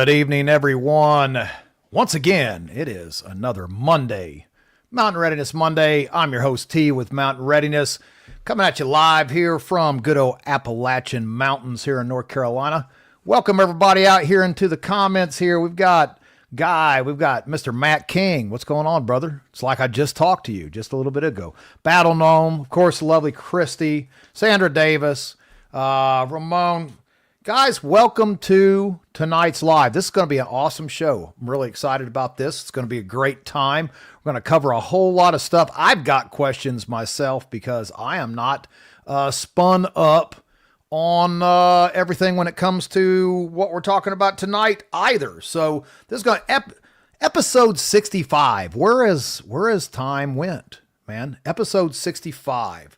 Good evening, everyone. Once again, it is another Monday, Mountain Readiness Monday. I'm your host, T, with Mountain Readiness, coming at you live here from good old Appalachian Mountains here in North Carolina. Welcome, everybody, out here into the comments here. We've got Mr. Matt King. What's going on, brother? It's like I just talked to you just a little bit ago. Battle Gnome, of course, the lovely Christy, Sandra Davis, Ramon. Guys, welcome to tonight's live. This is going to be an awesome show. I'm really excited about this. It's going to be a great time. We're going to cover a whole lot of stuff. I've got questions myself because I am not spun up on everything when it comes to what we're talking about tonight either. So this is going to episode 65. Where is time went, man? Episode 65.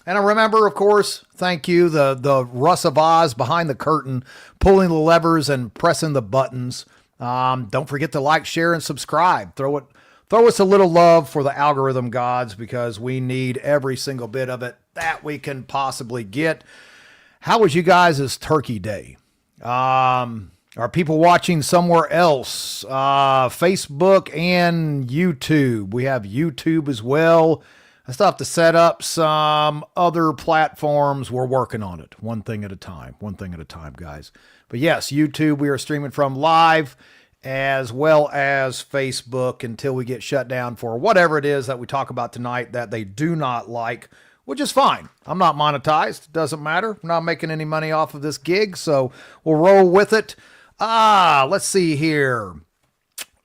And I remember, of course, thank you, the Russ of Oz behind the curtain, pulling the levers and pressing the buttons. Don't forget to like, share, and subscribe. Throw us a little love for the algorithm gods because we need every single bit of it that we can possibly get. How was you guys' Turkey Day? Are people watching somewhere else? Facebook and YouTube. We have YouTube as well. I still have to set up some other platforms. We're working on it. One thing at a time, guys. But yes, YouTube, we are streaming from live as well as Facebook until we get shut down for whatever it is that we talk about tonight that they do not like, which is fine. I'm not monetized. Doesn't matter. I'm not making any money off of this gig, so we'll roll with it. Let's see here.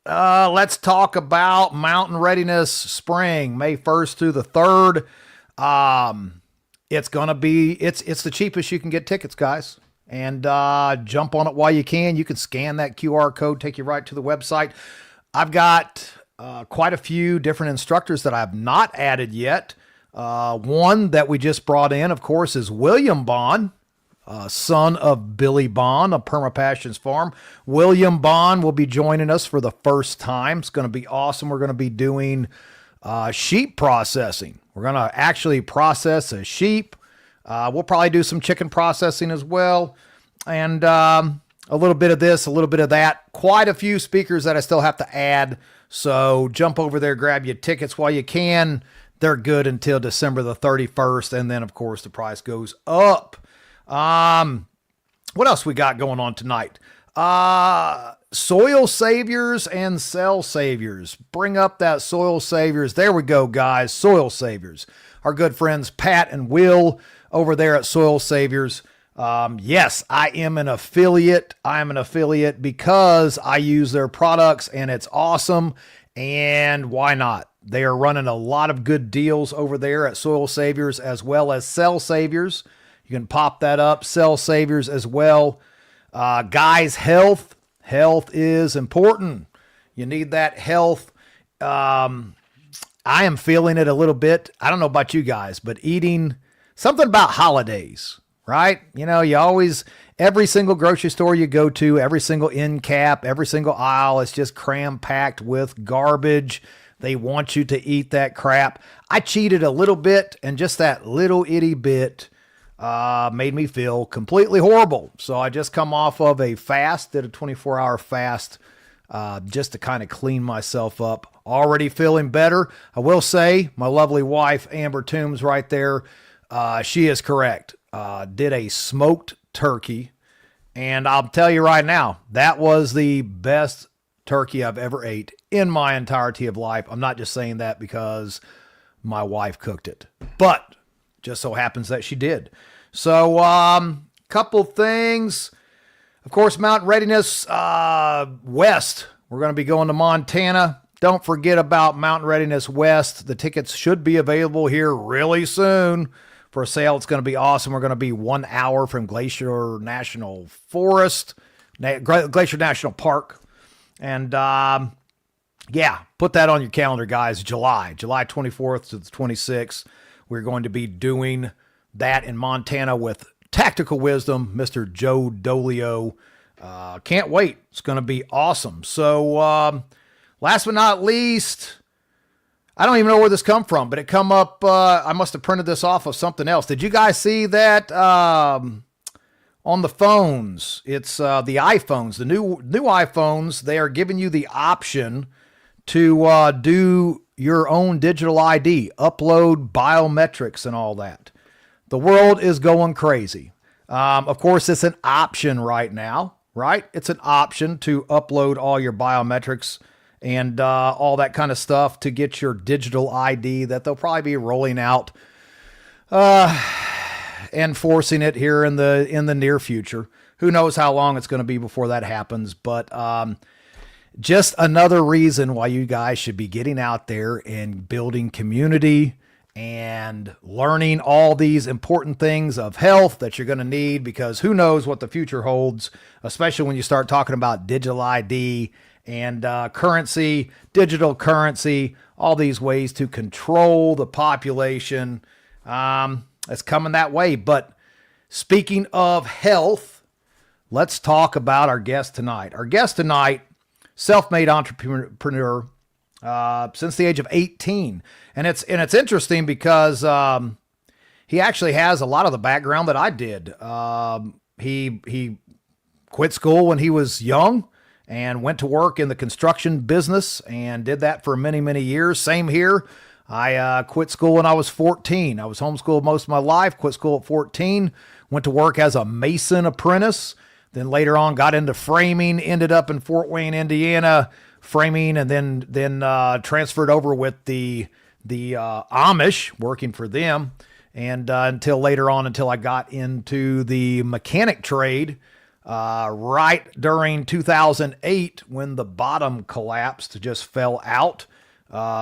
Let's talk about Mountain Readiness Spring, May 1st through the 3rd. It's the cheapest you can get tickets, guys. And jump on it while you can. You can scan that QR code, take you right to the website. I've got quite a few different instructors that I've not added yet. One that we just brought in, of course, is William Bond. Son of Billy Bond of Permapassions Farm. William Bond will be joining us for the first time. It's going to be awesome. We're going to be doing sheep processing. We're going to actually process a sheep. We'll probably do some chicken processing as well. And a little bit of this, a little bit of that. Quite a few speakers that I still have to add. So jump over there, grab your tickets while you can. They're good until December the 31st. And then, of course, the price goes up. What else we got going on tonight? Soil saviors and cell saviors. Bring up that soil saviors. There we go, guys. Soil saviors. Our good friends Pat and Will over there at Soil Saviors. Yes, I am an affiliate. I am an affiliate because I use their products and it's awesome. And why not? They are running a lot of good deals over there at Soil Saviors as well as Cell Saviors. You can pop that up, Cell Saviors as well. Guys, health is important. You need that health. I am feeling it a little bit. I don't know about you guys, but eating something about holidays, right? You know, you always, every single grocery store you go to, every single end cap, every single aisle, it's just cram-packed with garbage. They want you to eat that crap. I cheated a little bit, and just that little itty bit made me feel completely horrible. So I just come off of a fast, did a 24-hour fast, just to kind of clean myself up. Already feeling better. I will say my lovely wife, Amber Toombs right there, she is correct. Did a smoked turkey. And I'll tell you right now, that was the best turkey I've ever ate in my entirety of life. I'm not just saying that because my wife cooked it, but just so happens that she did. So, couple things. Of course, Mountain Readiness West. We're going to be going to Montana. Don't forget about Mountain Readiness West. The tickets should be available here really soon for sale. It's going to be awesome. We're going to be 1 hour from Glacier National Forest, Glacier National Park. And, yeah, put that on your calendar, guys. July 24th to the 26th. We're going to be doing that in Montana with Tactical Wisdom, Mr. Joe Dolio. Can't wait. It's going to be awesome. So, last but not least, I don't even know where this come from, but it come up. I must have printed this off of something else. Did you guys see that on the phones. It's the iPhones, the new iPhones. They are giving you the option to do your own digital ID, upload biometrics and all that. The world is going crazy. Of course, it's an option right now, right? It's an option to upload all your biometrics and all that kind of stuff to get your digital ID that they'll probably be rolling out and forcing it here in the near future. Who knows how long it's going to be before that happens, but just another reason why you guys should be getting out there and building community and learning all these important things of health that you're going to need, because who knows what the future holds, especially when you start talking about digital ID and currency, digital currency, all these ways to control the population. It's coming that way. But speaking of health, let's talk about our guest tonight. Our guest tonight, self-made entrepreneur since the age of 18. And it's interesting because he actually has a lot of the background that I did. He quit school when he was young and went to work in the construction business and did that for many, many years. Same here. I quit school when I was 14. I was homeschooled most of my life, quit school at 14, went to work as a mason apprentice. Then later on got into framing, ended up in Fort Wayne, Indiana, framing, and then transferred over with the Amish, working for them, and until later on, until I got into the mechanic trade, right during 2008 when the bottom collapsed, just fell out,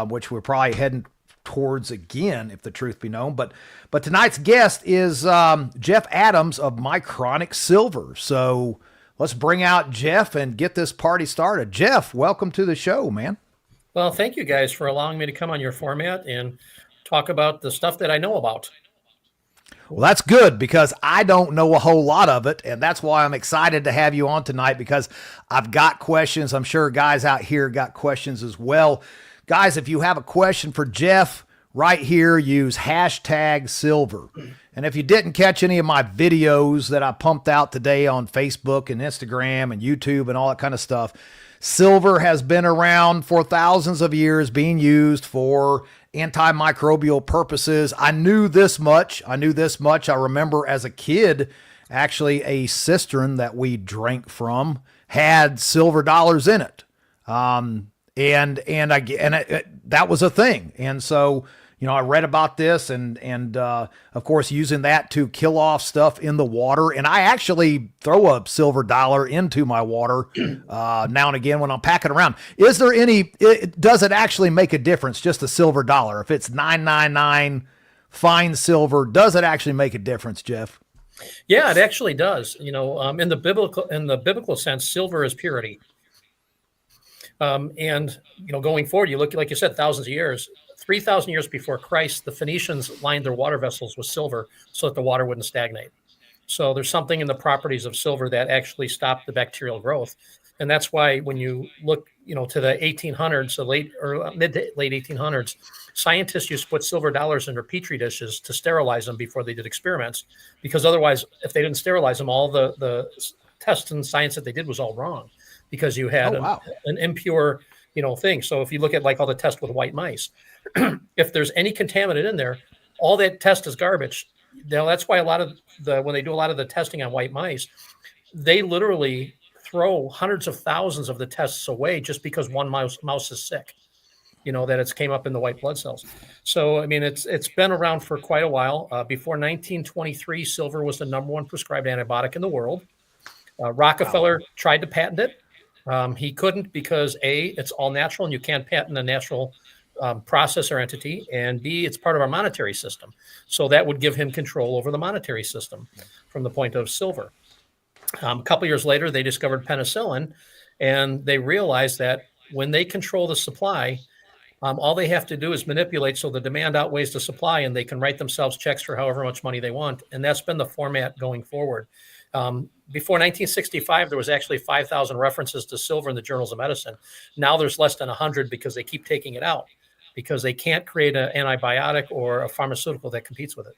which we're probably heading towards again, if the truth be known. But tonight's guest is Jeff Adams of Micronic Silver. So let's bring out Jeff and get this party started. Jeff, welcome to the show, man. Well, thank you guys for allowing me to come on your format and talk about the stuff that I know about. Well, that's good, because I don't know a whole lot of it, and that's why I'm excited to have you on tonight, because I've got questions. I'm sure guys out here got questions as well. Guys, if you have a question for Jeff, right here, use #silver. And if you didn't catch any of my videos that I pumped out today on Facebook and Instagram and YouTube and all that kind of stuff, silver has been around for thousands of years, being used for antimicrobial purposes. I knew this much. I remember as a kid, actually a cistern that we drank from had silver dollars in it. That was a thing. And so, I read about this and of course, using that to kill off stuff in the water. And I actually throw a silver dollar into my water now and again when I'm packing around. Is there does it actually make a difference, just a silver dollar? If it's 999 fine silver, does it actually make a difference, Jeff? Yeah, it actually does. In the biblical sense, silver is purity. Going forward, you look, like you said, thousands of years, 3,000 years before Christ, the Phoenicians lined their water vessels with silver so that the water wouldn't stagnate. So there's something in the properties of silver that actually stopped the bacterial growth. And that's why when you look, to the 1800s, the mid to late 1800s, scientists used to put silver dollars in their petri dishes to sterilize them before they did experiments, because otherwise, if they didn't sterilize them, all the tests and science that they did was all wrong, because you had an impure, thing. So if you look at like all the tests with white mice, if there's any contaminant in there, all that test is garbage. That's why when they do a lot of the testing on white mice, they literally throw hundreds of thousands of the tests away just because one mouse is sick, that it's came up in the white blood cells. So, it's been around for quite a while. Before 1923, silver was the number one prescribed antibiotic in the world. Rockefeller tried to patent it. He couldn't, because A, it's all natural and you can't patent a natural process or entity, and B, it's part of our monetary system. So that would give him control over the monetary system from the point of silver. A couple years later, they discovered penicillin, and they realized that when they control the supply, all they have to do is manipulate so the demand outweighs the supply, and they can write themselves checks for however much money they want. And that's been the format going forward. Before 1965, there was actually 5,000 references to silver in the journals of medicine. Now there's less than 100, because they keep taking it out, because they can't create an antibiotic or a pharmaceutical that competes with it.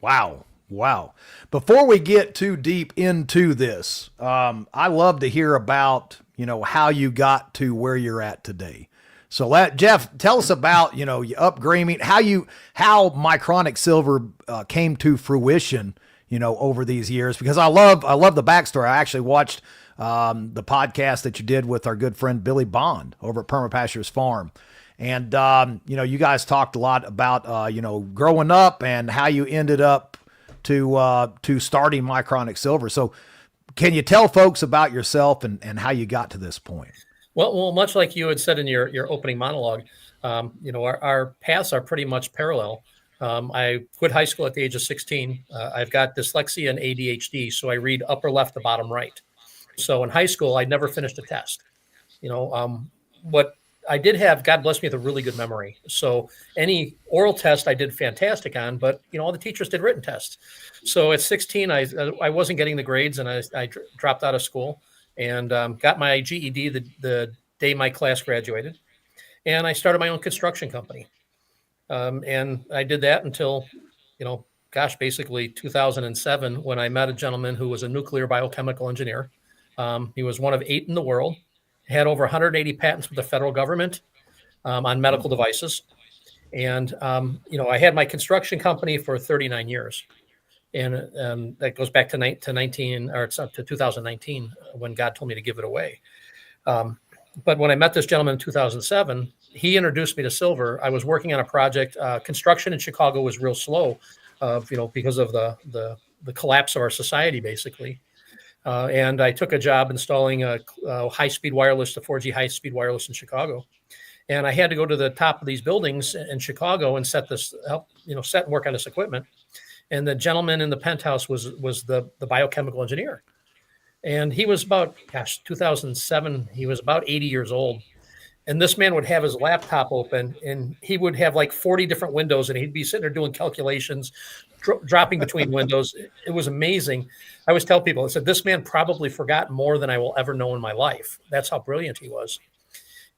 Wow. Wow. Before we get too deep into this, I love to hear about, how you got to where you're at today. So let Jeff tell us about, your upgrading, how Micronic Silver came to fruition, over these years, because I love the backstory. I actually watched the podcast that you did with our good friend Billy Bond over at Permapastures Farm. And, you guys talked a lot about, growing up and how you ended up to starting Micronic Silver. So can you tell folks about yourself and how you got to this point? Well, much like you had said in your opening monologue, our paths are pretty much parallel. I quit high school at the age of 16. I've got dyslexia and ADHD, so I read upper left to bottom right. So in high school, I never finished a test. What I did have, God bless me, with a really good memory. So any oral test I did fantastic on, but all the teachers did written tests. So at 16, I wasn't getting the grades, and I dropped out of school and got my GED the day my class graduated, and I started my own construction company. And I did that until, basically 2007, when I met a gentleman who was a nuclear biochemical engineer. He was one of 8 in the world, had over 180 patents with the federal government on medical devices. And, I had my construction company for 39 years. And that goes back to 19, or it's up to 2019 when God told me to give it away. But when I met this gentleman in 2007, he introduced me to silver. I was working on a project. Construction in Chicago was real slow, because of the collapse of our society, basically. And I took a job installing a high-speed wireless to 4G high-speed wireless in Chicago. And I had to go to the top of these buildings in Chicago and set and work on this equipment. And the gentleman in the penthouse was the biochemical engineer. And he was about, 2007, he was about 80 years old. And this man would have his laptop open, and he would have like 40 different windows, and he'd be sitting there doing calculations, dropping between windows. It was amazing. I always tell people, I said, this man probably forgot more than I will ever know in my life. That's how brilliant he was.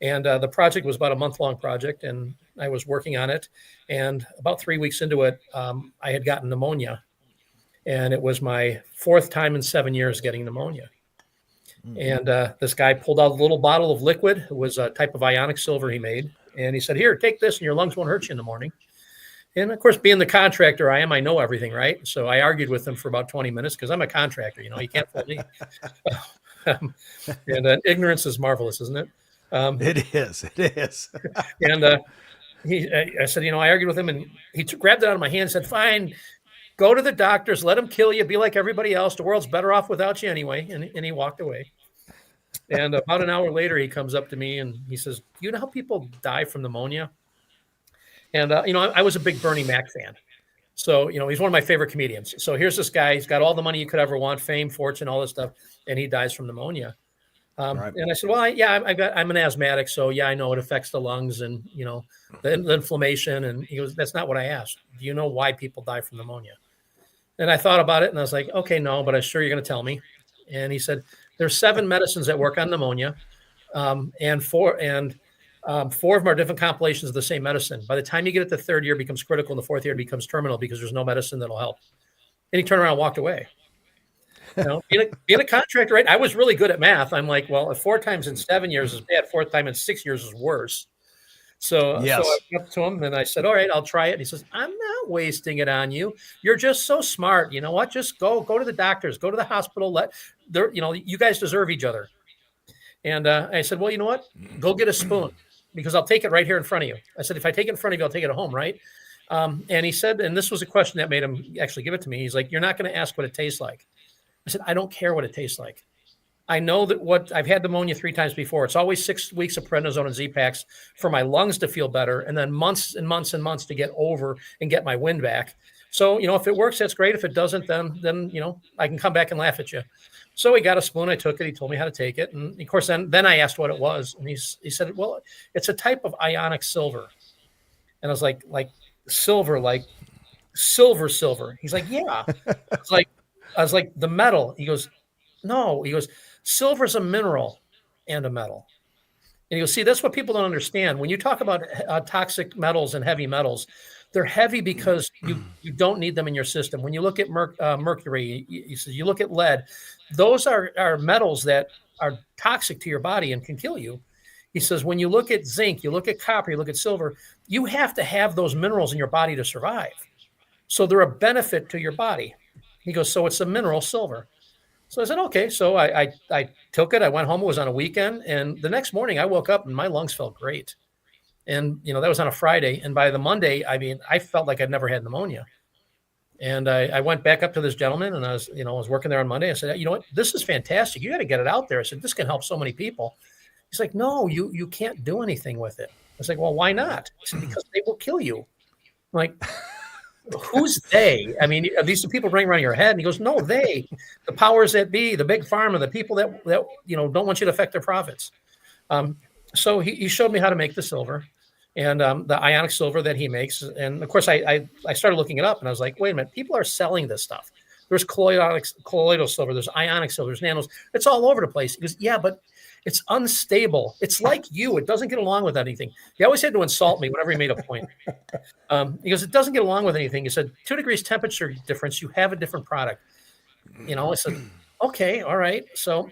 And the project was about a month-long project, and I was working on it. And about 3 weeks into it, I had gotten pneumonia. And it was my 4th time in 7 years getting pneumonia. And this guy pulled out a little bottle of liquid. It was a type of ionic silver he made. And he said, here, take this and your lungs won't hurt you in the morning. And of course, being the contractor I am, I know everything, right? So I argued with him for about 20 minutes because I'm a contractor, you can't fool me. And ignorance is marvelous, isn't it? It is. And I said, I argued with him, and he grabbed it out of my hand and said, fine, go to the doctors, let them kill you, be like everybody else. The world's better off without you anyway. And he walked away. And about an hour later, he comes up to me and he says, you know how people die from pneumonia? And, I was a big Bernie Mac fan. So, he's one of my favorite comedians. So here's this guy. He's got all the money you could ever want, fame, fortune, all this stuff. And he dies from pneumonia. Right. And I said, well, I'm an asthmatic. So, yeah, I know it affects the lungs and, the inflammation. And he goes, that's not what I asked. Do you know why people die from pneumonia? And I thought about it, and I was like, okay, no, but I'm sure you're going to tell me. And he said, there's 7 medicines that work on pneumonia, and four of them are different compilations of the same medicine. By the time you get it to the 3rd year, it becomes critical, and the 4th year, it becomes terminal because there's no medicine that'll help. And he turned around and walked away. Being a contractor, right? I was really good at math. I'm like, well, 4 times in 7 years is bad. 4th time in 6 years is worse. So, yes. So I went up to him and I said, all right, I'll try it. And he says, I'm not wasting it on you. You're just so smart. You know what? Just go to the doctors, go to the hospital. You guys deserve each other. And I said, well, you know what? Go get a spoon because I'll take it right here in front of you. I said, if I take it in front of you, I'll take it home, right? And he said, and this was a question that made him actually give it to me. He's like, you're not going to ask what it tastes like. I said, I don't care what it tastes like. I know that I've had pneumonia 3 times before. It's always 6 weeks of prednisone and Z-Paks for my lungs to feel better, and then months and months and months to get over and get my wind back. So, if it works, that's great. If it doesn't, then I can come back and laugh at you. So he got a spoon. I took it. He told me how to take it. And of course, then I asked what it was. And he said, well, it's a type of ionic silver. And I was like silver, like silver. He's like, yeah. I was like, the metal. He goes, no. He goes, silver's a mineral and a metal. And you'll see that's what people don't understand. When you talk about toxic metals and heavy metals, they're heavy because you don't need them in your system. When you look at mercury, you look at lead, those are metals that are toxic to your body and can kill you. He says, when you look at zinc, you look at copper, you look at silver, you have to have those minerals in your body to survive. So they're a benefit to your body. He goes, so it's a mineral, silver. So I said, okay. So I took it. I went home. It was on a weekend. And the next morning I woke up and my lungs felt great. And, that was on a Friday. And by the Monday, I felt like I'd never had pneumonia. And I went back up to this gentleman and I was working there on Monday. I said, you know what, this is fantastic. You got to get it out there. I said, this can help so many people. He's like, no, you can't do anything with it. I was like, well, why not? He said, because they will kill you. I'm like, who's they? I mean, are these the people running around your head? And he goes, no, they, the powers that be, the big pharma, the people that don't want you to affect their profits. So he showed me how to make the silver and the ionic silver that he makes. And of course, I started looking it up and I was like, wait a minute, people are selling this stuff. There's colloidal silver, there's ionic silver, there's nanos. It's all over the place. He goes, yeah, but it's unstable. It's like you. It doesn't get along with anything. He always had to insult me whenever he made a point. He goes, it doesn't get along with anything. He said, 2 degrees temperature difference, you have a different product. I said, okay, all right. So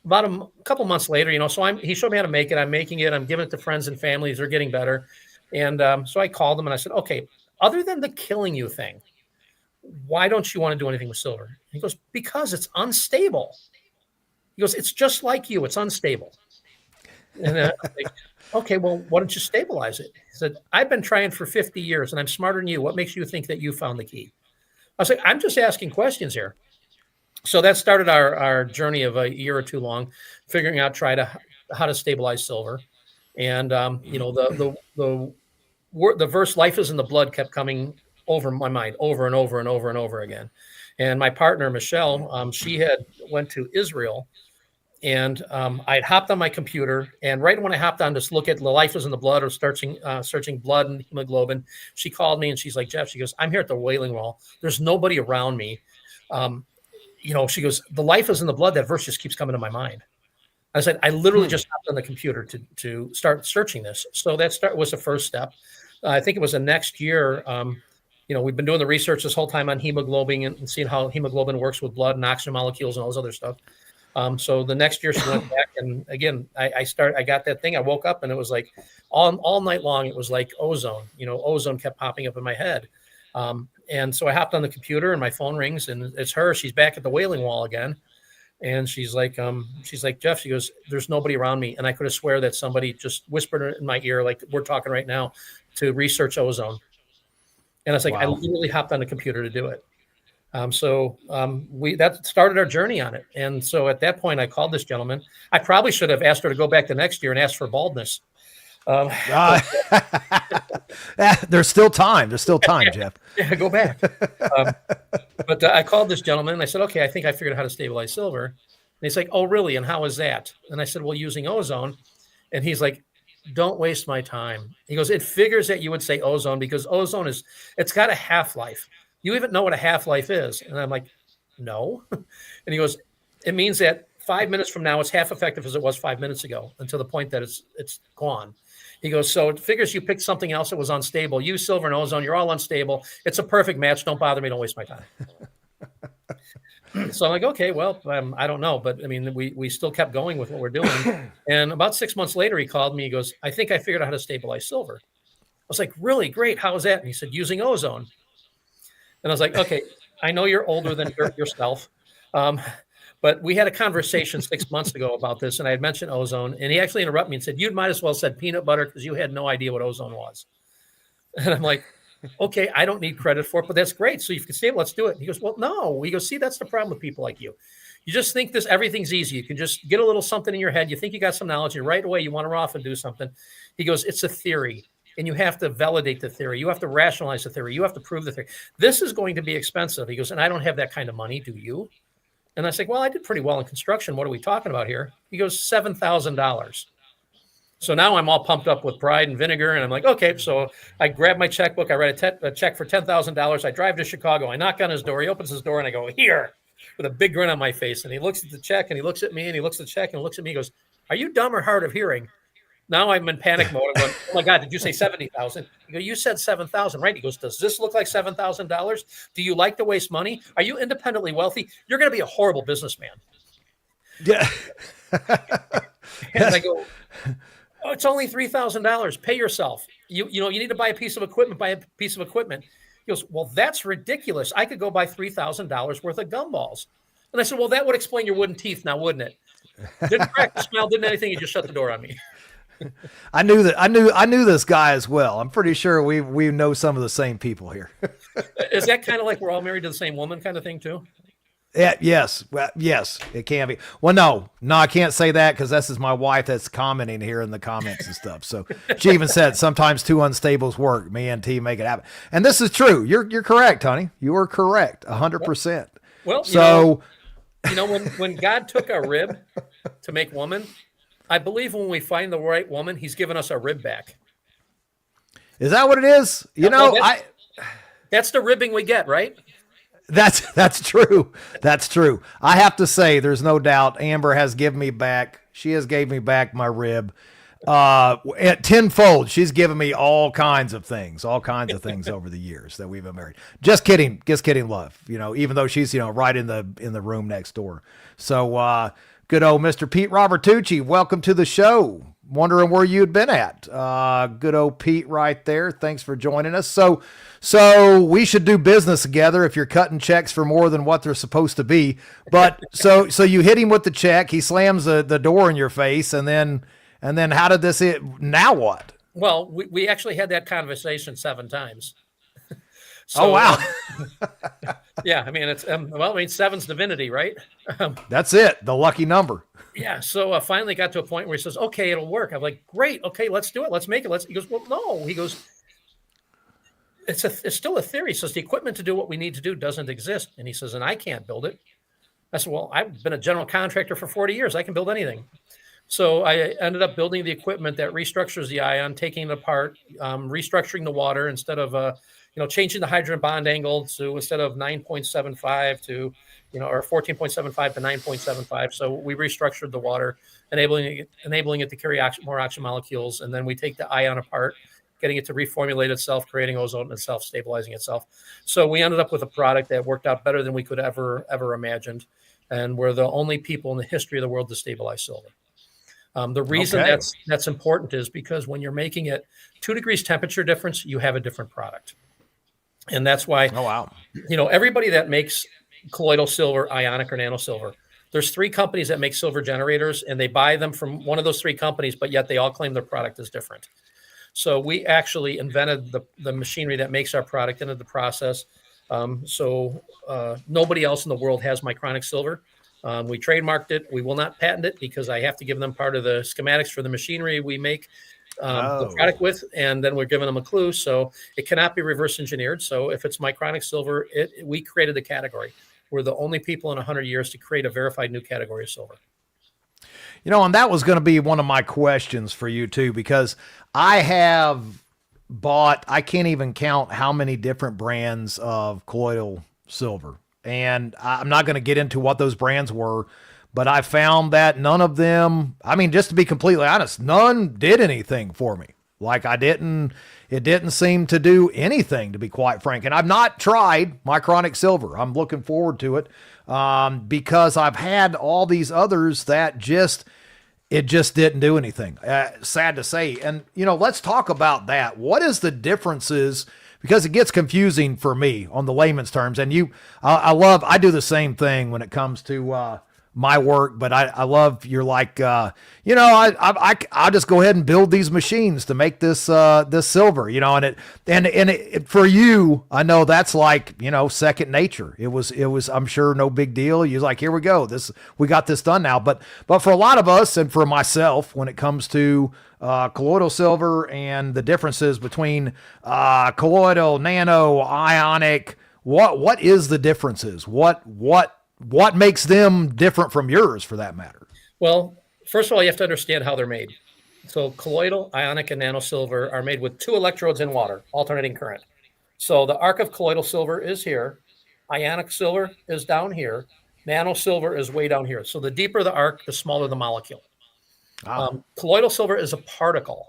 about a couple months later, he showed me how to make it. I'm making it. I'm giving it to friends and families. They're getting better. And so I called him and I said, okay, other than the killing you thing, why don't you want to do anything with silver? He goes, because it's unstable. He goes, it's just like you. It's unstable. And I'm like, okay, well, why don't you stabilize it? He said, I've been trying for 50 years and I'm smarter than you. What makes you think that you found the key? I was like, I'm just asking questions here. So that started our journey of a year or two long, figuring out how to stabilize silver. And, the verse life is in the blood kept coming over my mind over and over and over and over again. And my partner, Michele, she had went to Israel. And I'd hopped on my computer, and right when I hopped on to look at the life is in the blood or searching blood and hemoglobin, she called me and she's like, Jeff, she goes, I'm here at the Wailing Wall. There's nobody around me. She goes, the life is in the blood. That verse just keeps coming to my mind. I said, I literally just hopped on the computer to start searching this. So that was the first step. I think it was the next year. We've been doing the research this whole time on hemoglobin and seeing how hemoglobin works with blood and oxygen molecules and all this other stuff. So the next year she went back and again, I got that thing. I woke up and it was like all night long, it was like ozone, ozone kept popping up in my head. And so I hopped on the computer and my phone rings and it's her. She's back at the Wailing Wall again. And she's like, Jeff, she goes, there's nobody around me. And I could have swear that somebody just whispered in my ear, like we're talking right now, to research ozone. And I was like, wow. I literally hopped on the computer to do it. That started our journey on it. And so at that point, I called this gentleman. I probably should have asked her to go back the next year and ask for baldness. There's still time. Jeff. Yeah, go back. But I called this gentleman and I said, okay, I think I figured out how to stabilize silver. And he's like, oh, really? And how is that? And I said, well, using ozone. And he's like, don't waste my time. He goes, it figures that you would say ozone because ozone it's got a half-life. You even know what a half-life is? And I'm like, no. And he goes, it means that 5 minutes from now, it's half effective as it was 5 minutes ago until the point that it's gone. He goes, so it figures you picked something else that was unstable. Use silver and ozone. You're all unstable. It's a perfect match. Don't bother me. Don't waste my time. So I'm like, okay, well, I don't know. But I mean, we still kept going with what we're doing. And about 6 months later, he called me. He goes, I think I figured out how to stabilize silver. I was like, really? Great. How is that? And he said, using ozone. And I was like, okay, I know you're older than yourself. But we had a conversation 6 months ago about this, and I had mentioned ozone, and he actually interrupted me and said, you might as well said peanut butter because you had no idea what ozone was. And I'm like, okay, I don't need credit for it, but that's great. So you can say, let's do it. And he goes, well, no. He goes, see, that's the problem with people like you. You just think everything's easy. You can just get a little something in your head. You think you got some knowledge, and right away you want to run off and do something. He goes, it's a theory. And you have to validate the theory. You have to rationalize the theory. You have to prove the theory. This is going to be expensive. He goes, and I don't have that kind of money. Do you? And I said, well, I did pretty well in construction. What are we talking about here? He goes, $7,000. So now I'm all pumped up with pride and vinegar. And I'm like, okay. So I grab my checkbook. I write a check for $10,000. I drive to Chicago. I knock on his door. He opens his door and I go, here, with a big grin on my face. And he looks at the check and he looks at me and he looks at the check and looks at me. He goes, are you dumb or hard of hearing? Now I'm in panic mode. I'm going, oh my God, did you say 70,000? You go, you said 7,000, right? He goes, does this look like $7,000? Do you like to waste money? Are you independently wealthy? You're going to be a horrible businessman. Yeah. And I go, oh, it's only $3,000. Pay yourself. You need to buy a piece of equipment, He goes, well, that's ridiculous. I could go buy $3,000 worth of gumballs. And I said, well, that would explain your wooden teeth now, wouldn't it? Didn't crack the smile, didn't anything. He just shut the door on me. I knew this guy as well. I'm pretty sure we know some of the same people here. Is that kind of like we're all married to the same woman kind of thing too? Yeah, yes. Well, yes, it can be. Well, no, I can't say that because this is my wife that's commenting here in the comments and stuff. So she even said sometimes two unstables work. Me and T make it happen. And this is true. You're correct, honey. You are correct. 100%. Well, so when God took our rib to make woman, I believe when we find the right woman, he's given us our rib back. Is that what it is? That's the ribbing we get, right? That's true. That's true. I have to say, there's no doubt Amber has given me back. She has gave me back my rib at tenfold. She's given me all kinds of things over the years that we've been married. Just kidding, love. Even though she's, right in the room next door. So, good old Mr. Pete Robertucci, welcome to the show. Wondering where you'd been at. Good old Pete right there. Thanks for joining us. So we should do business together if you're cutting checks for more than what they're supposed to be. But so you hit him with the check, he slams the door in your face, and then how did this now what? Well, we actually had that conversation 7 times. So, oh wow. Yeah, I mean seven's divinity, right? That's it, the lucky number. Yeah, so I finally got to a point where he says, okay, it'll work. I'm like, great, okay, let's do it. Let's make it. He goes, well, no. He goes, it's still a theory. He says, the equipment to do what we need to do doesn't exist. And he says, and I can't build it. I said, well, I've been a general contractor for 40 years. I can build anything. So I ended up building the equipment that restructures the ion, taking it apart, restructuring the water instead of, changing the hydrogen bond angle to instead of 9.75 to, or 14.75 to 9.75. So we restructured the water, enabling it to carry more oxygen molecules. And then we take the ion apart, getting it to reformulate itself, creating ozone and self-stabilizing itself. So we ended up with a product that worked out better than we could ever imagined. And we're the only people in the history of the world to stabilize silver. The reason that's important is because when you're making it 2 degrees temperature difference, you have a different product. And that's why, everybody that makes colloidal silver, ionic, or nano silver, there's 3 companies that make silver generators, and they buy them from one of those 3 companies, but yet they all claim their product is different. So we actually invented the machinery that makes our product into the process. Nobody else in the world has Micronic Silver. We trademarked it. We will not patent it because I have to give them part of the schematics for the machinery we make the product with, and then we're giving them a clue. So it cannot be reverse engineered. So if it's Micronic Silver, we created the category. We're the only people in 100 years to create a verified new category of silver. And that was going to be one of my questions for you too, because I have bought, I can't even count how many different brands of colloidal silver. And I'm not going to get into what those brands were, but I found that none of them, just to be completely honest, none did anything for me. Like it didn't seem to do anything, to be quite frank. And I've not tried Micronic Silver. I'm looking forward to it because I've had all these others that it just didn't do anything. Sad to say. And, let's talk about that. What is the differences? Because it gets confusing for me on the layman's terms. And I do the same thing when it comes to my work, but I love, you're like, I'll just go ahead and build these machines to make this silver, and it for you, I know that's like, second nature. It was, I'm sure, no big deal. You're like, here we go. We got this done now. But for a lot of us, and for myself, when it comes to colloidal silver and the differences between colloidal, nano, ionic, what is the differences? What makes them different from yours, for that matter? Well, first of all, you have to understand how they're made. So colloidal, ionic, and nano silver are made with 2 electrodes in water, alternating current. So the arc of colloidal silver is here. Ionic silver is down here. Nano silver is way down here. So the deeper the arc, the smaller the molecule. Ah. Colloidal silver is a particle.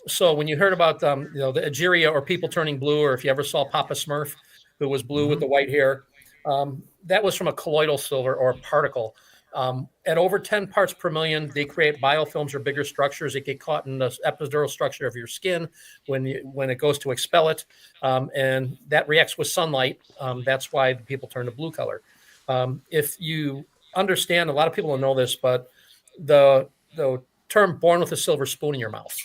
So when you heard about the Egeria or people turning blue, or if you ever saw Papa Smurf, who was blue with the white hair, that was from a colloidal silver or a particle. At over 10 parts per million, they create biofilms or bigger structures. It get caught in the epidermal structure of your skin when it goes to expel it, and that reacts with sunlight. That's why people turn to blue color. If you understand, a lot of people don't know this, but the term "born with a silver spoon in your mouth."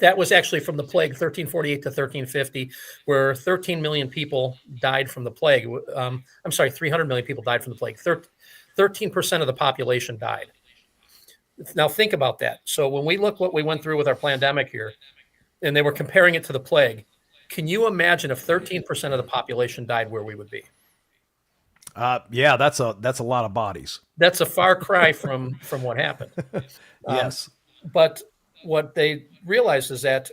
That was actually from the plague, 1348 to 1350, where 13 million people died from the plague. I'm sorry, 300 million people died from the plague. 13% of the population died. Now think about that. So when we look what we went through with our pandemic here, and they were comparing it to the plague, can you imagine if 13% of the population died, where we would be? Yeah, that's a lot of bodies. That's a far cry from what happened. Yes. But what they realized is that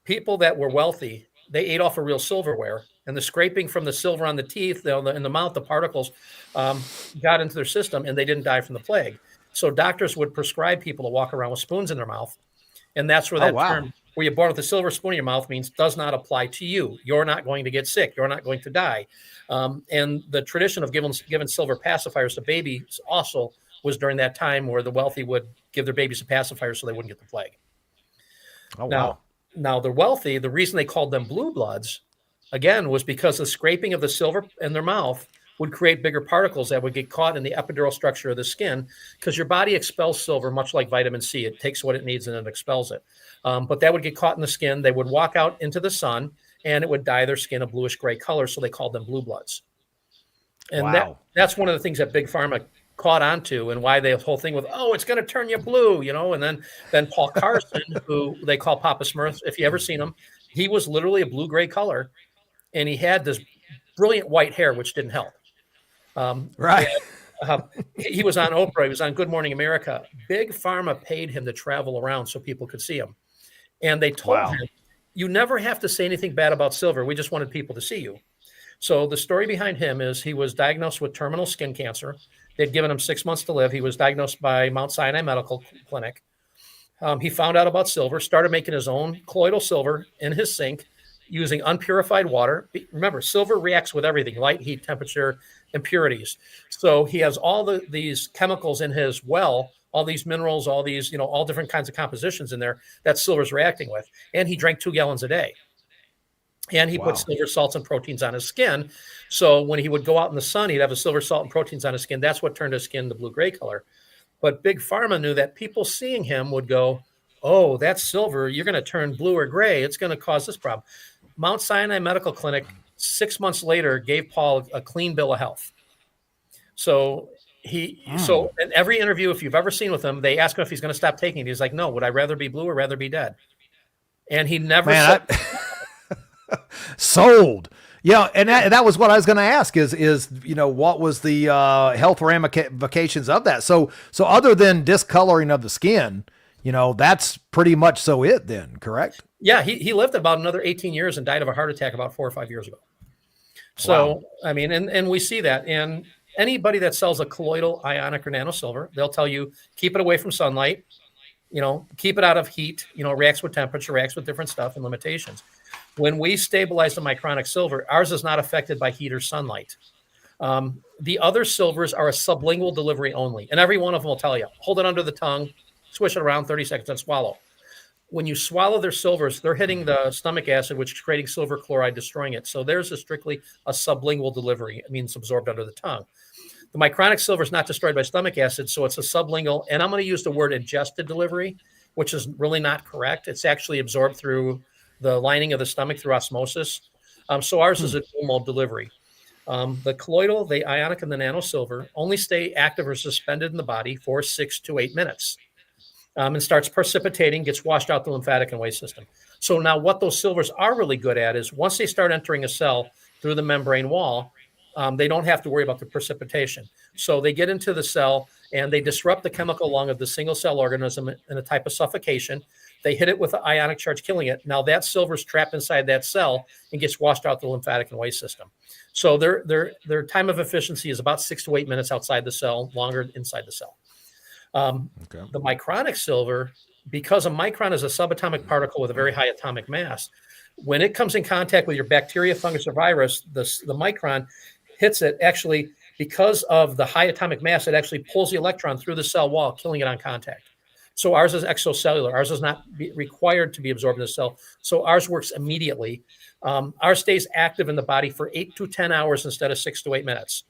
people that were wealthy, they ate off of real silverware, and the scraping from the silver on the teeth, in the mouth, the particles got into their system, and they didn't die from the plague. So doctors would prescribe people to walk around with spoons in their mouth, and that's where that term, where you're born with a silver spoon in your mouth, means does not apply to you. You're not going to get sick. You're not going to die. And the tradition of giving silver pacifiers to babies also was during that time where the wealthy would give their babies a pacifier so they wouldn't get the plague. Oh, wow. Now the wealthy, the reason they called them blue bloods, again, was because the scraping of the silver in their mouth would create bigger particles that would get caught in the epidermal structure of the skin, because your body expels silver much like vitamin C. It takes what it needs and it expels it. But that would get caught in the skin. They would walk out into the sun, and it would dye their skin a bluish gray color, so they called them blue bloods. And that's one of the things that Big Pharma caught onto, and why the whole thing with, it's going to turn you blue, and then Paul Carson, who they call Papa Smurf, if you ever seen him, he was literally a blue-gray color, and he had this brilliant white hair, which didn't help. Right. He was on Oprah. He was on Good Morning America. Big Pharma paid him to travel around so people could see him. And they told him, you never have to say anything bad about silver. We just wanted people to see you. So the story behind him is he was diagnosed with terminal skin cancer. They'd given him 6 months to live. He was diagnosed by Mount Sinai Medical Clinic. He found out about silver, started making his own colloidal silver in his sink using unpurified water. Remember, silver reacts with everything: light, heat, temperature, impurities. So he has all these chemicals in his well, all these minerals, all these, all different kinds of compositions in there that silver's reacting with. And he drank 2 gallons a day. And he put silver salts and proteins on his skin. So when he would go out in the sun, he'd have a silver salt and proteins on his skin. That's what turned his skin the blue-gray color. But Big Pharma knew that people seeing him would go, oh, that's silver. You're going to turn blue or gray. It's going to cause this problem. Mount Sinai Medical Clinic, 6 months later, gave Paul a clean bill of health. So so in every interview, if you've ever seen with him, they ask him if he's going to stop taking it. He's like, no, would I rather be blue or rather be dead? And he never said. Sold. Yeah, and that was what I was going to ask is what was the health ramifications of that? So other than discoloring of the skin, that's pretty much so it then, correct? Yeah, he lived about another 18 years and died of a heart attack about 4 or 5 years ago. So, I mean, and we see that. And anybody that sells a colloidal, ionic, or nano silver, they'll tell you, keep it away from sunlight, keep it out of heat, reacts with temperature, reacts with different stuff and limitations. When we stabilize the micronic silver, ours is not affected by heat or sunlight. The other silvers are a sublingual delivery only. And every one of them will tell you, hold it under the tongue, swish it around 30 seconds, and swallow. When you swallow their silvers, they're hitting the stomach acid, which is creating silver chloride, destroying it. So theirs is strictly a sublingual delivery. It means absorbed under the tongue. The micronic silver is not destroyed by stomach acid, so it's a sublingual. And I'm going to use the word ingested delivery, which is really not correct. It's actually absorbed through the lining of the stomach through osmosis. So ours is a dual mode delivery. The colloidal, the ionic, and the nano silver only stay active or suspended in the body for 6 to 8 minutes. And starts precipitating, gets washed out the lymphatic and waste system. So now what those silvers are really good at is once they start entering a cell through the membrane wall, they don't have to worry about the precipitation. So they get into the cell and they disrupt the chemical lung of the single cell organism in a type of suffocation. They hit it with an ionic charge, killing it. Now that silver is trapped inside that cell and gets washed out the lymphatic and waste system. So their time of efficiency is about 6 to 8 minutes outside the cell, longer inside the cell. Okay. The micronic silver, because a micron is a subatomic particle with a very high atomic mass, when it comes in contact with your bacteria, fungus, or virus, the micron hits it actually because of the high atomic mass, it actually pulls the electron through the cell wall, killing it on contact. So ours is exocellular. Ours is not required to be absorbed in the cell. So ours works immediately. Ours stays active in the body for 8 to 10 hours instead of 6 to 8 minutes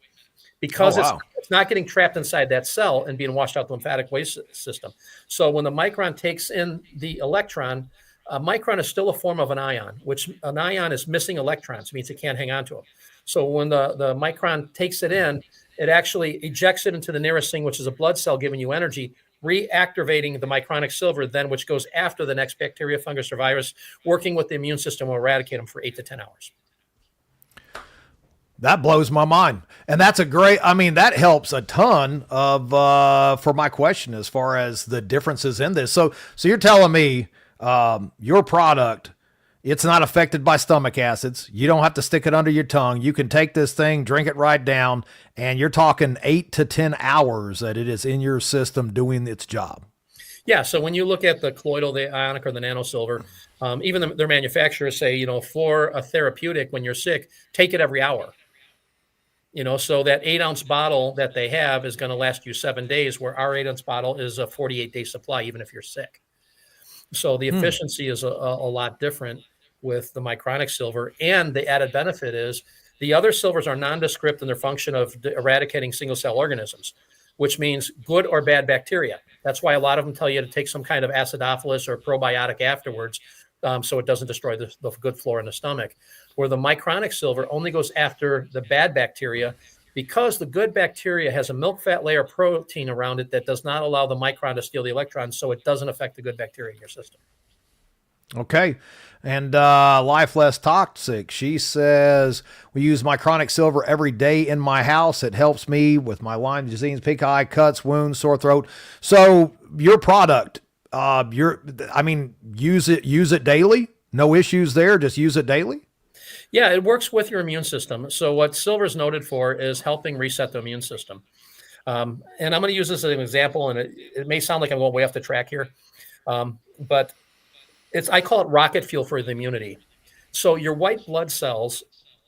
because it's not getting trapped inside that cell and being washed out the lymphatic waste system. So when the micron takes in the electron, a micron is still a form of an ion, which an ion is missing electrons, means it can't hang on to them. So when the micron takes it in, it actually ejects it into the nearest thing, which is a blood cell giving you energy, reactivating the micronic silver, then which goes after the next bacteria, fungus, or virus, working with the immune system will eradicate them for 8 to 10 hours. That blows my mind. And that's that helps a ton of, for my question as far as the differences in this. So you're telling me, your product, it's not affected by stomach acids. You don't have to stick it under your tongue. You can take this thing, drink it right down, and you're talking 8 to 10 hours that it is in your system doing its job. Yeah. So when you look at the colloidal, the ionic, or the nano silver, even their manufacturers say, for a therapeutic, when you're sick, take it every hour. So that 8-ounce bottle that they have is going to last you 7 days, where our 8-ounce bottle is a 48-day supply, even if you're sick. So the efficiency is a lot different with the micronic silver. And the added benefit is the other silvers are nondescript in their function of eradicating single-cell organisms, which means good or bad bacteria. That's why a lot of them tell you to take some kind of acidophilus or probiotic afterwards, so it doesn't destroy the good flora in the stomach. Where the micronic silver only goes after the bad bacteria, because the good bacteria has a milk fat layer protein around it that does not allow the micron to steal the electrons, so it doesn't affect the good bacteria in your system. Okay. And Life Less Toxic, she says, we use Micronic Silver every day in my house. It helps me with my Lyme disease, pink eye, cuts, wounds, sore throat. So your product, use it daily? No issues there, just use it daily? Yeah, it works with your immune system. So what silver is noted for is helping reset the immune system. And I'm going to use this as an example, and it may sound like I'm going way off the track here, but I call it rocket fuel for the immunity. So your white blood cells,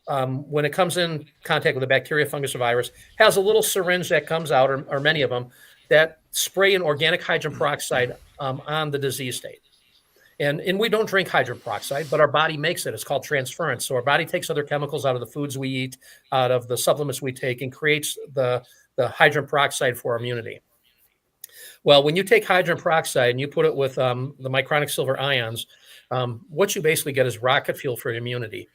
when it comes in contact with a bacteria, fungus, or virus, has a little syringe that comes out, or many of them, that spray an organic hydrogen peroxide on the disease state. And we don't drink hydrogen peroxide, but our body makes it. It's called transference. So our body takes other chemicals out of the foods we eat, out of the supplements we take, and creates the hydrogen peroxide for immunity. Well, when you take hydrogen peroxide and you put it with the micronic silver ions, what you basically get is rocket fuel for immunity.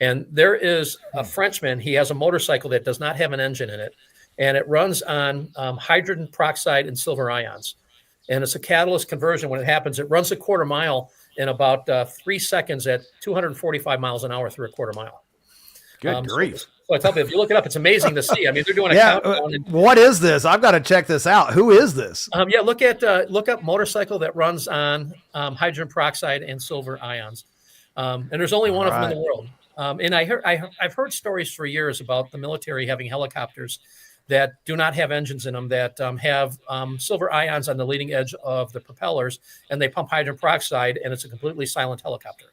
And there is a Frenchman, he has a motorcycle that does not have an engine in it, and it runs on hydrogen peroxide and silver ions. And it's a catalyst conversion. When it happens, it runs a quarter mile in about 3 seconds at 245 miles an hour through a quarter mile. Good grief. So I tell you, if you look it up, it's amazing to see. I mean, they're doing a countdown. What is this? I've got to check this out. Who is this? Look up motorcycle that runs on hydrogen peroxide and silver ions. And there's only one of them in the world. And I've heard stories for years about the military having helicopters that do not have engines in them, that have silver ions on the leading edge of the propellers, and they pump hydrogen peroxide, and it's a completely silent helicopter.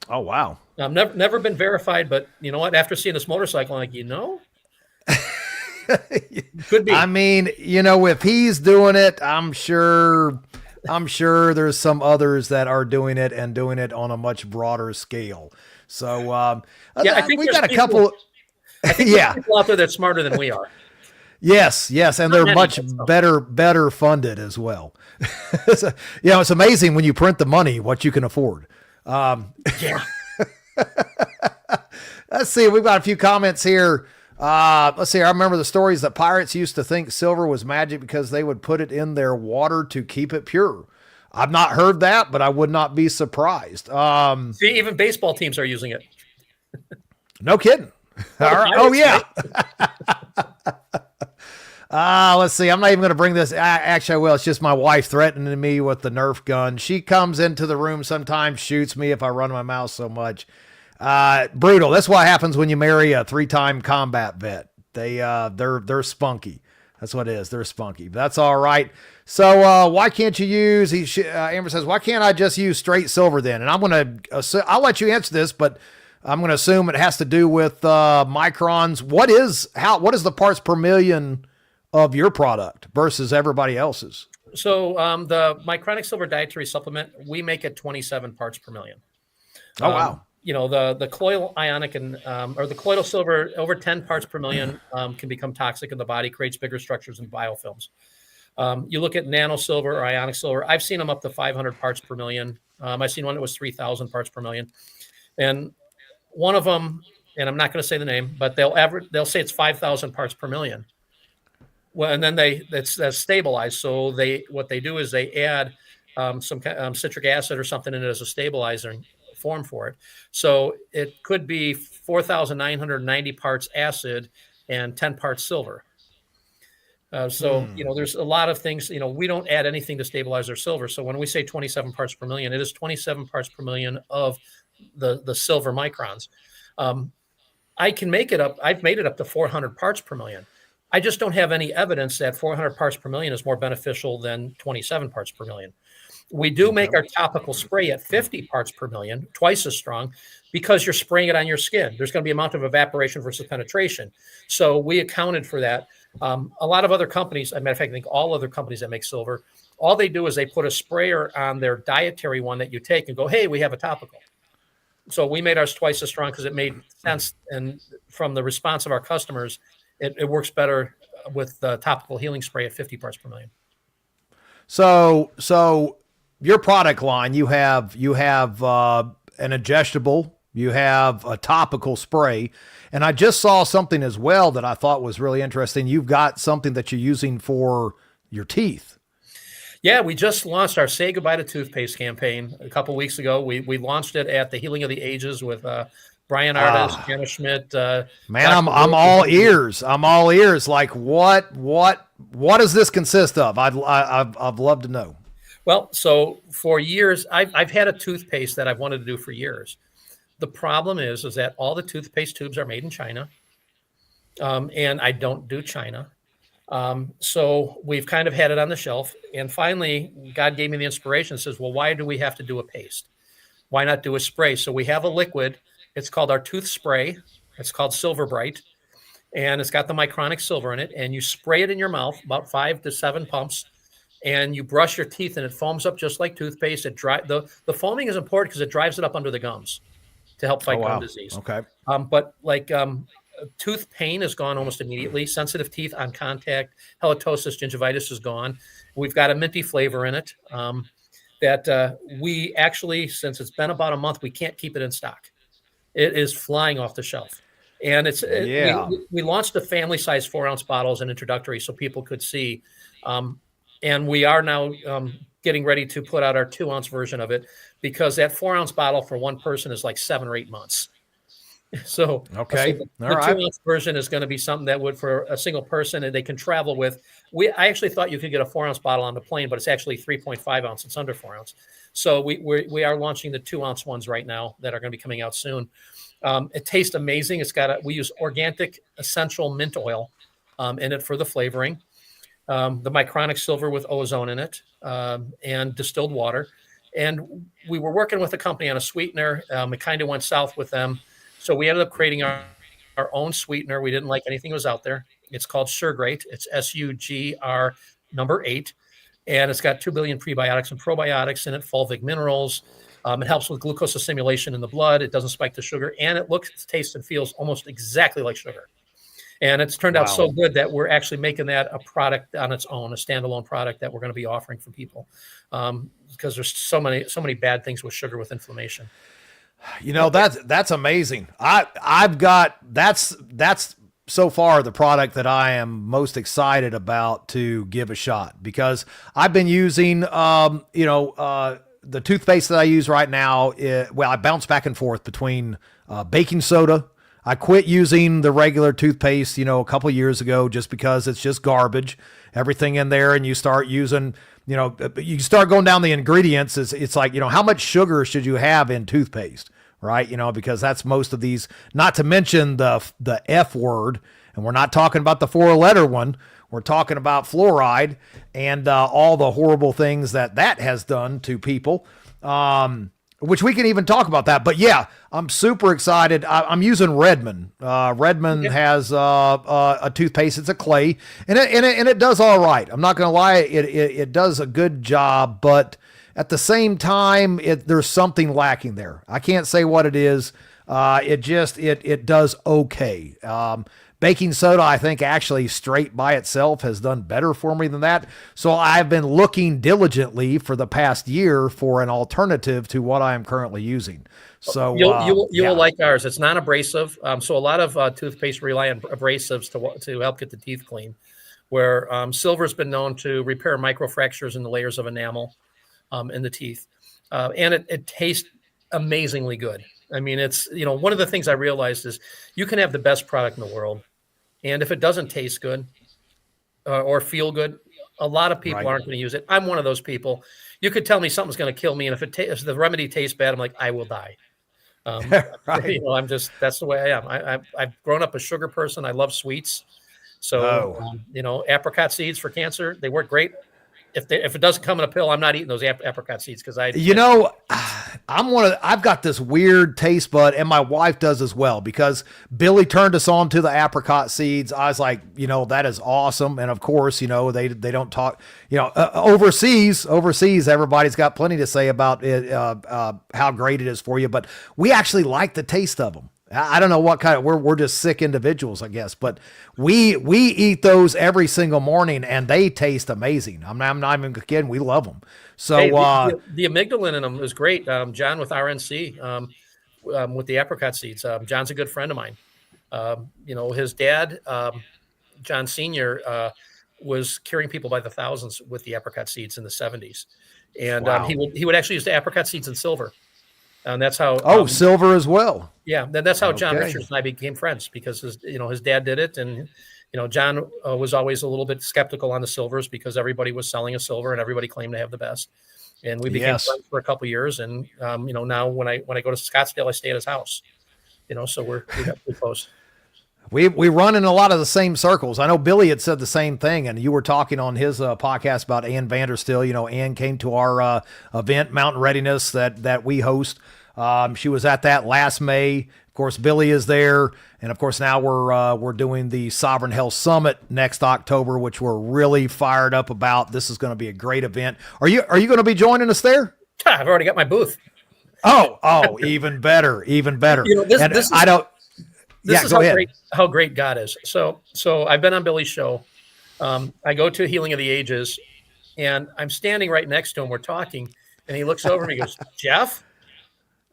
Oh, wow. Never been verified, but you know what? After seeing this motorcycle, I'm like, could be. I mean, if he's doing it, I'm sure there's some others that are doing it and doing it on a much broader scale. So I think we got a couple. I think there's people out there that's smarter than we are. Yes, and they're much better funded as well. It's amazing when you print the money what you can afford. Yeah. Let's see. We've got a few comments here. Let's see. I remember the stories that pirates used to think silver was magic because they would put it in their water to keep it pure. I've not heard that, but I would not be surprised. See, even baseball teams are using it. No kidding. Oh, yeah. Let's see. I'm not even going to bring this. Actually, I will. It's just my wife threatening me with the Nerf gun. She comes into the room sometimes, shoots me if I run my mouth so much. Brutal. That's what happens when you marry a 3-time combat vet. They're spunky. That's what it is. They're spunky. That's all right. So why can't you use? Amber says, why can't I just use straight silver then? And I'm I'll let you answer this, but I'm going to assume it has to do with microns. What is the parts per million of your product versus everybody else's? So the Micronic Silver dietary supplement, we make it 27 parts per million. Oh, wow. The colloidal ionic or the colloidal silver over 10 parts per million can become toxic in the body, creates bigger structures and biofilms. You look at nano silver or ionic silver. I've seen them up to 500 parts per million. I've seen one that was 3,000 parts per million. And one of them, and I'm not going to say the name, but they'll say it's 5,000 parts per million. Well, and then that's stabilized. So what they do is they add some citric acid or something in it as a stabilizer form for it. So it could be 4,990 parts acid and 10 parts silver. There's a lot of things, we don't add anything to stabilize our silver. So when we say 27 parts per million, it is 27 parts per million of the silver microns. I can make it up. I've made it up to 400 parts per million. I just don't have any evidence that 400 parts per million is more beneficial than 27 parts per million. We do make our topical spray at 50 parts per million, twice as strong, because you're spraying it on your skin. There's going to be amount of evaporation versus penetration. So we accounted for that. A lot of other companies, as a matter of fact, I think all other companies that make silver, all they do is they put a sprayer on their dietary one that you take and go, hey, we have a topical. So we made ours twice as strong because it made sense. And from the response of our customers, it works better with the topical healing spray at 50 parts per million. So your product line, you have an ingestible, you have a topical spray, and I just saw something as well that I thought was really interesting. You've got something that you're using for your teeth. Yeah, we just launched our Say Goodbye to Toothpaste campaign a couple of weeks ago. We launched it at the Healing of the Ages with Brian Artis, Jana Schmidt. Man, I'm all ears. I'm all ears. Like what does this consist of? I'd love to know. Well, so for years, I've had a toothpaste that I've wanted to do for years. The problem is that all the toothpaste tubes are made in China, and I don't do China. So we've kind of had it on the shelf. And finally, God gave me the inspiration and says, well, why do we have to do a paste? Why not do a spray? So we have a liquid. It's called our tooth spray. It's called Silver Bright. And it's got the Micronic Silver in it. And you spray it in your mouth, about 5 to 7 pumps. And you brush your teeth and it foams up just like toothpaste. The foaming is important because it drives it up under the gums to help fight gum disease. Okay. But tooth pain is gone almost immediately. Sensitive teeth on contact, halitosis, gingivitis is gone. We've got a minty flavor in it that we actually, since it's been about a month, we can't keep it in stock. It is flying off the shelf. And we launched a family size 4-ounce bottle as an introductory so people could see. And we are now getting ready to put out our 2-ounce version of it because that 4-ounce bottle for one person is like 7 or 8 months. So, okay. The 2-ounce version is going to be something that would for a single person and they can travel with. I actually thought you could get a 4-ounce bottle on the plane, but it's actually 3.5 ounce. It's under 4 ounce. So we are launching the 2-ounce ones right now that are going to be coming out soon. It tastes amazing. We use organic essential mint oil in it for the flavoring. The Micronic Silver with ozone in it and distilled water. And we were working with a company on a sweetener. It kind of went south with them. So we ended up creating our own sweetener. We didn't like anything that was out there. It's called Surgrate. It's SUGR number 8. And it's got 2 billion prebiotics and probiotics in it, fulvic minerals. It helps with glucose assimilation in the blood. It doesn't spike the sugar. And it looks, tastes, and feels almost exactly like sugar. And it's turned out so good that we're actually making that a product on its own, a standalone product that we're going to be offering for people because there's so many bad things with sugar with inflammation. That's amazing. I've got that's so far the product that I am most excited about to give a shot because I've been using the toothpaste that I use right now. I bounce back and forth between baking soda. I quit using the regular toothpaste, a couple years ago, just because it's just garbage, everything in there. And you start using, you start going down the ingredients. It's like, how much sugar should you have in toothpaste? right? Because that's most of these, not to mention the F word. And we're not talking about the 4-letter one. We're talking about fluoride and all the horrible things that has done to people, which we can even talk about that. But yeah, I'm super excited. I'm using Redmond. Redmond has a toothpaste. It's a clay, and it does all right. I'm not going to lie. It does a good job, but at the same time, there's something lacking there. I can't say what it is. It does okay. Baking soda, I think, actually straight by itself has done better for me than that. So I've been looking diligently for the past year for an alternative to what I am currently using. So you will like ours. It's non-abrasive. So a lot of toothpaste rely on abrasives to help get the teeth clean. Where silver's been known to repair microfractures in the layers of enamel in the teeth, and it tastes amazingly good. I mean, it's one of the things I realized is you can have the best product in the world. And if it doesn't taste good or feel good, a lot of people aren't going to use it. I'm one of those people. You could tell me something's going to kill me, and if the remedy tastes bad, I'm like, I will die. I'm just, that's the way I am. I've grown up a sugar person. I love sweets. So, apricot seeds for cancer, they work great. If it doesn't come in a pill, I'm not eating those apricot seeds because I've got this weird taste bud, and my wife does as well, because Billy turned us on to the apricot seeds. I was like, that is awesome. And of course, they don't talk, overseas, everybody's got plenty to say about it, how great it is for you, but we actually like the taste of them. I don't know what kind of, we're just sick individuals, I guess, but we eat those every single morning and they taste amazing. I'm not even kidding. We love them. So, the amygdalin in them is great. John with RNC, with the apricot seeds, John's a good friend of mine. His dad, John Sr., was curing people by the thousands with the apricot seeds in the 70s. And he would actually use the apricot seeds in silver. And that's how. Silver as well. Yeah, that's how John Richards and I became friends, because his dad did it, and John was always a little bit skeptical on the silvers because everybody was selling a silver and everybody claimed to have the best. And we became friends for a couple of years, and now when I go to Scottsdale, I stay at his house. So we got pretty close. We run in a lot of the same circles. I know Billy had said the same thing, and you were talking on his podcast about Ann Vanderstill. Ann came to our event, Mountain Readiness, that we host. She was at that last May. Of course, Billy is there, and of course now we're doing the Sovereign Health Summit next October, which we're really fired up about. This is going to be a great event. Are you going to be joining us there? I've already got my booth. Oh, even better, even better. This is how great God is. So I've been on Billy's show. I go to Healing of the Ages, and I'm standing right next to him. We're talking, and he looks over and he goes, Jeff?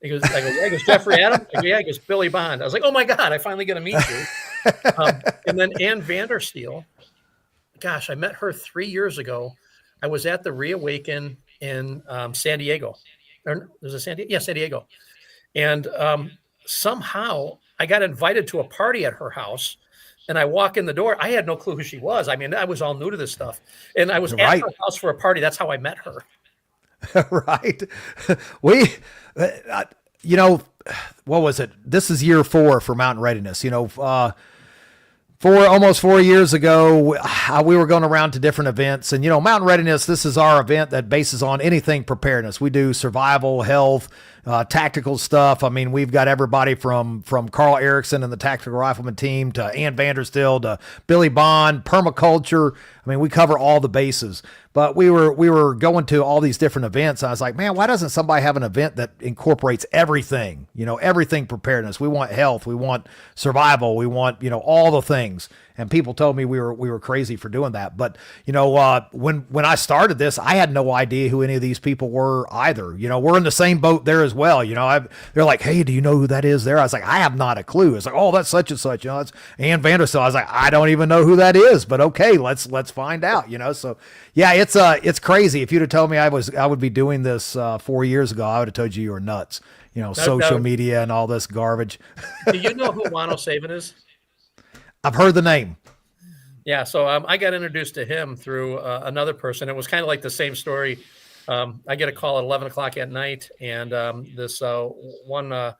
I go, yeah. He goes, Jeffrey Adam? I go, yeah. He goes, Billy Bond. I was like, oh my God, I finally get to meet you. And then Ann Vanderstill, gosh, I met her 3 years ago. I was at the Reawaken in San Diego. Was it San Diego? Yeah, San Diego. And somehow I got invited to a party at her house, and I walk in the door. I had no clue who she was. I mean, I was all new to this stuff, and I was at her house for a party. That's how I met her. Right. What was it? This is year 4 for Mountain Readiness. Almost 4 years ago, we were going around to different events, and Mountain Readiness, this is our event that bases on anything preparedness. We do survival, health, tactical stuff. I mean, we've got everybody from Carl Erickson and the Tactical Rifleman team to Ann Vanderstill to Billy Bond, permaculture. I mean, we cover all the bases. But we were going to all these different events. And I was like, man, why doesn't somebody have an event that incorporates everything? Everything preparedness. We want health. We want survival. We want all the things. And people told me we were crazy for doing that. But when I started this, I had no idea who any of these people were either. We're in the same boat there as well. They're like, hey, do you know who that is there? I was like, I have not a clue. It's like, oh, that's such and such. That's Ann Vanderstill. I was like, I don't even know who that is. But okay, let's find out. So yeah, it's crazy. If you'd have told me I would be doing this 4 years ago, I would have told you were nuts. Social media and all this garbage. Do you know who Wano Saban is? I've heard the name. Yeah, so I got introduced to him through another person. It was kind of like the same story. I get a call at 11 o'clock at night, and this one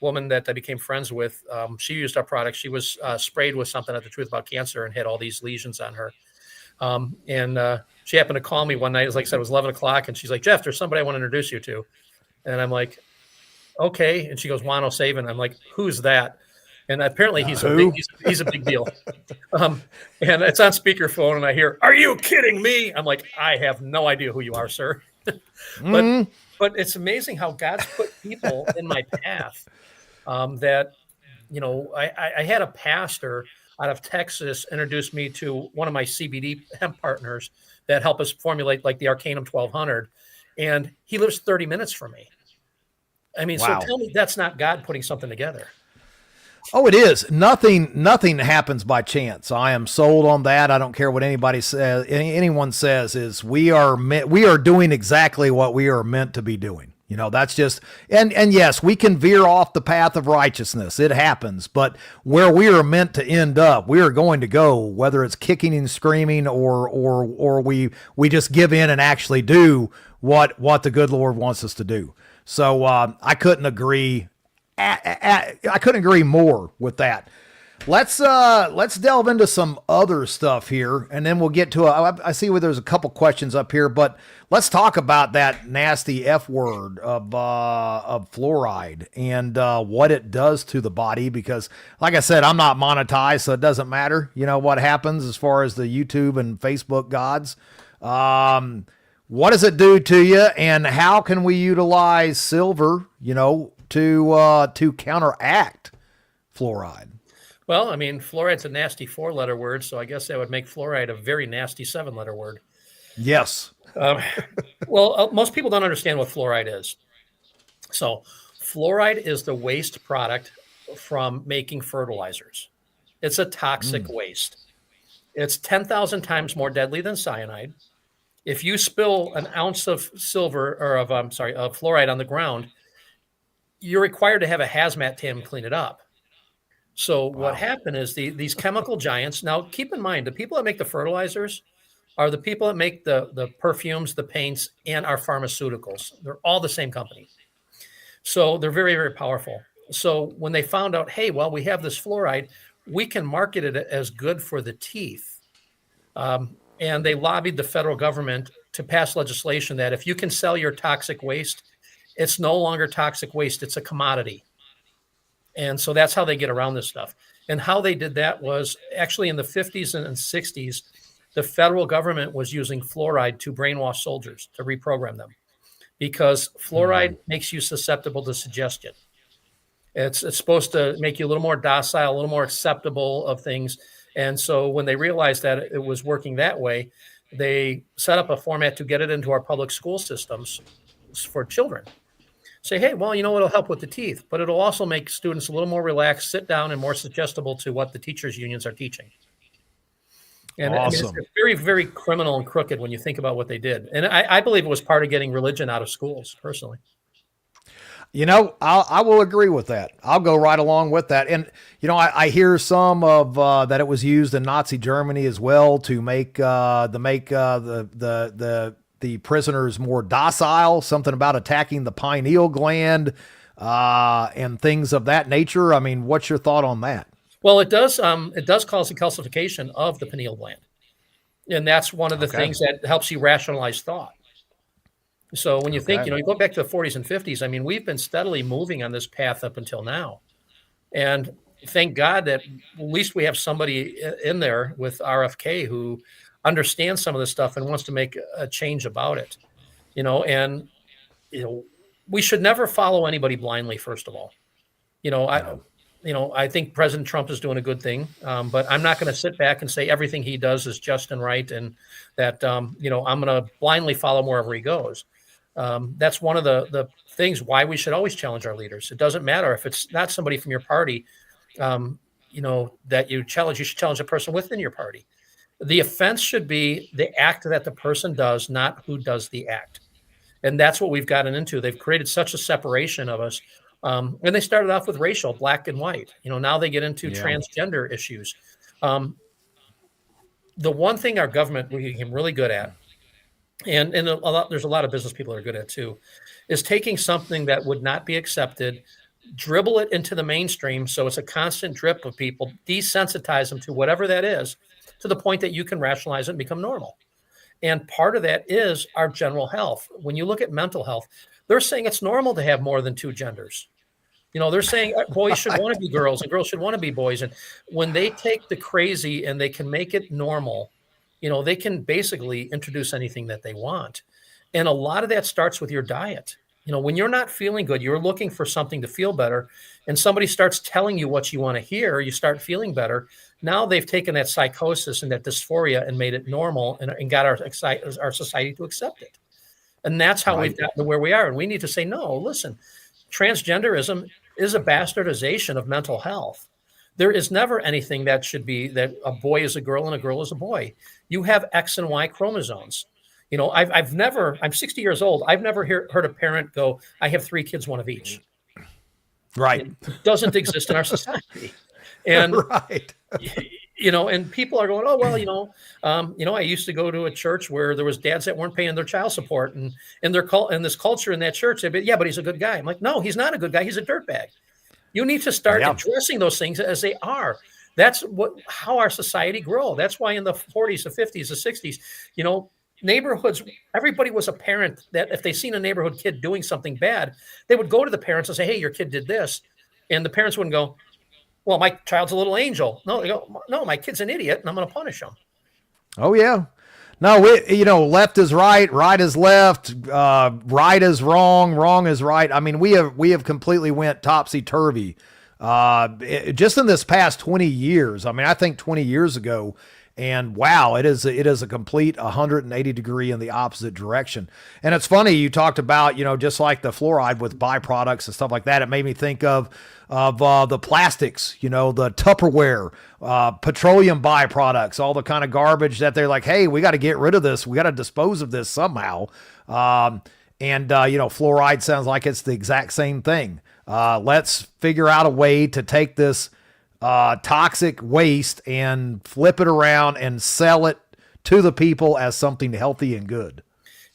woman that I became friends with, she used our product. She was sprayed with something at the Truth About Cancer and had all these lesions on her. And she happened to call me one night. It was like I said, it was 11 o'clock. And she's like, Jeff, there's somebody I want to introduce you to. And I'm like, okay. And she goes, Juan O'Savin. I'm like, who's that? And apparently he's a big deal. And it's on speakerphone, and I hear, "Are you kidding me?" I'm like, I have no idea who you are, sir. But it's amazing how God's put people in my path. That, I had a pastor out of Texas introduce me to one of my CBD hemp partners that help us formulate like the Arcanum 1200, and he lives 30 minutes from me. I mean, Wow. So tell me that's not God putting something together. Oh, it is. Nothing happens by chance. I am sold on that. I don't care what anybody says. Anyone says is we are doing exactly what we are meant to be doing. That's just, and yes, we can veer off the path of righteousness. It happens, but where we are meant to end up, we are going to go, whether it's kicking and screaming or we just give in and actually do what the good Lord wants us to do. So, I couldn't agree more with that. Let's delve into some other stuff here, and then we'll get to I see where there's a couple questions up here, but let's talk about that nasty F word of fluoride and what it does to the body. Because, like I said, I'm not monetized, so it doesn't matter. what happens as far as the YouTube and Facebook gods. What does it do to you, and how can we utilize silver, to counteract fluoride? Well, I mean, fluoride's a nasty 4-letter word, so I guess that would make fluoride a very nasty 7-letter word. Yes. Most people don't understand what fluoride is. So fluoride is the waste product from making fertilizers. It's a toxic waste. It's 10,000 times more deadly than cyanide. If you spill an ounce of of fluoride on the ground, you're required to have a hazmat team clean it up. So what happened is these chemical giants, now keep in mind, the people that make the fertilizers are the people that make the perfumes, the paints, and our pharmaceuticals. They're all the same company. So they're very, very powerful. So when they found out, hey, well, we have this fluoride, we can market it as good for the teeth. And they lobbied the federal government to pass legislation that if you can sell your toxic waste, it's no longer toxic waste, it's a commodity. And so that's how they get around this stuff. And how they did that was actually in the 50s and 60s, the federal government was using fluoride to brainwash soldiers, to reprogram them, because fluoride makes you susceptible to suggestion. It's supposed to make you a little more docile, a little more acceptable of things. And so when they realized that it was working that way, they set up a format to get it into our public school systems for children. Say, hey, well, it'll help with the teeth, but it'll also make students a little more relaxed, sit down, and more suggestible to what the teachers' unions are teaching. And awesome. I mean, it's very, very criminal and crooked when you think about what they did. And I believe it was part of getting religion out of schools, personally. I will agree with that. I'll go right along with that. And, I hear some of that it was used in Nazi Germany as well to make the prisoners more docile, something about attacking the pineal gland and things of that nature. I mean, what's your thought on that? Well, it does cause the calcification of the pineal gland. And that's one of the things that helps you rationalize thought. So when you think, you go back to the 40s and 50s, I mean, we've been steadily moving on this path up until now. And thank God that at least we have somebody in there with RFK who understands some of this stuff and wants to make a change about it. We should never follow anybody blindly, first of all. I think President Trump is doing a good thing, but I'm not going to sit back and say everything he does is just and right, and that I'm going to blindly follow him wherever he goes. That's one of the things why we should always challenge our leaders. It doesn't matter if it's not somebody from your party, that you challenge. You should challenge a person within your party. The offense should be the act that the person does, not who does the act. And that's what we've gotten into. They've created such a separation of us. And they started off with racial, black and white. Now they get into transgender issues. The one thing our government became really good at, and there's a lot of business people that are good at too, is taking something that would not be accepted, dribble it into the mainstream so it's a constant drip of people, desensitize them to whatever that is, to the point that you can rationalize it and become normal. And part of that is our general health. When you look at mental health, they're saying it's normal to have more than two genders. They're saying boys should want to be girls and girls should want to be boys. And when they take the crazy and they can make it normal, they can basically introduce anything that they want. And a lot of that starts with your diet. When you're not feeling good, you're looking for something to feel better, and somebody starts telling you what you want to hear, you start feeling better. Now they've taken that psychosis and that dysphoria and made it normal and got our society to accept it. And that's how we've gotten to where we are. And we need to say, no, listen, transgenderism is a bastardization of mental health. There is never anything that should be that a boy is a girl and a girl is a boy. You have X and Y chromosomes. I'm 60 years old. I've never heard a parent go, I have 3 kids, one of each. Right. It doesn't exist in our society. And, right. And people are going, oh, well, I used to go to a church where there was dads that weren't paying their child support and this culture in that church. They'd be, yeah, but he's a good guy. I'm like, no, he's not a good guy. He's a dirtbag. You need to start addressing those things as they are. That's how our society grow. That's why in the 40s, the 50s, the 60s, neighborhoods, everybody was a parent that if they seen a neighborhood kid doing something bad, they would go to the parents and say, hey, your kid did this. And the parents wouldn't go, well, my child's a little angel. No, they go, no, my kid's an idiot and I'm going to punish him. Oh, yeah. No, left is right, right is left, right is wrong, wrong is right. I mean, we have completely went topsy-turvy just in this past 20 years. I mean, I think 20 years ago, and wow, it is a complete 180 degree in the opposite direction. And it's funny, you talked about, just like the fluoride with byproducts and stuff like that. It made me think of the plastics, the Tupperware, petroleum byproducts, all the kind of garbage that they're like, hey, we got to get rid of this. We got to dispose of this somehow. Fluoride sounds like it's the exact same thing. Let's figure out a way to take this toxic waste and flip it around and sell it to the people as something healthy and good.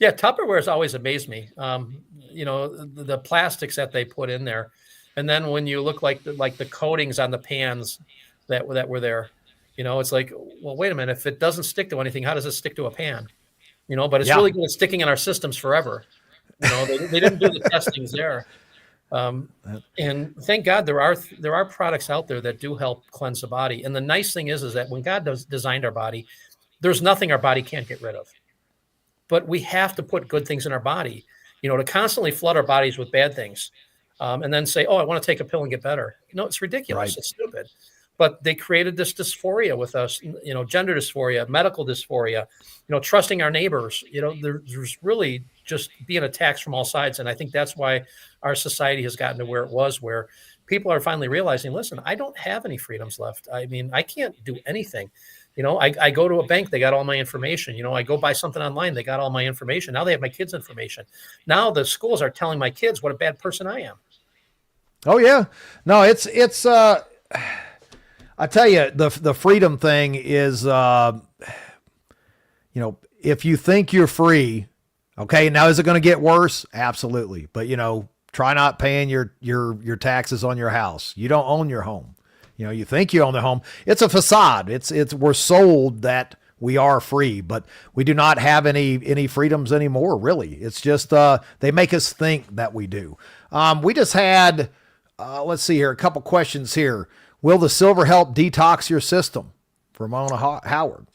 Yeah, Tupperware has always amazed me. The plastics that they put in there, and then when you look like the coatings on the pans that were there, it's like, well, wait a minute. If it doesn't stick to anything, how does it stick to a pan? But it's really good at sticking in our systems forever. They didn't do the testings there. And thank God there are products out there that do help cleanse the body. And the nice thing is that when God designed our body, there's nothing our body can't get rid of. But we have to put good things in our body, to constantly flood our bodies with bad things, and then say, oh, I want to take a pill and get better. It's ridiculous. Right. It's stupid. But they created this dysphoria with us, gender dysphoria, medical dysphoria, trusting our neighbors. There's really just being attacked from all sides. And I think that's why our society has gotten to where it was, where people are finally realizing, listen, I don't have any freedoms left. I mean, I can't do anything. I go to a bank, they got all my information. I go buy something online, they got all my information. Now they have my kids' information. Now the schools are telling my kids what a bad person I am. Oh yeah. No, it's I tell you, the freedom thing is, if you think you're free, okay, now is it going to get worse? Absolutely. But, try not paying your taxes on your house. You don't own your home. You think you own the home. It's a facade. We're sold that we are free, but we do not have any freedoms anymore, really. It's just, they make us think that we do. We just had, let's see here, a couple questions here. Will the silver help detox your system? From Mona Howard.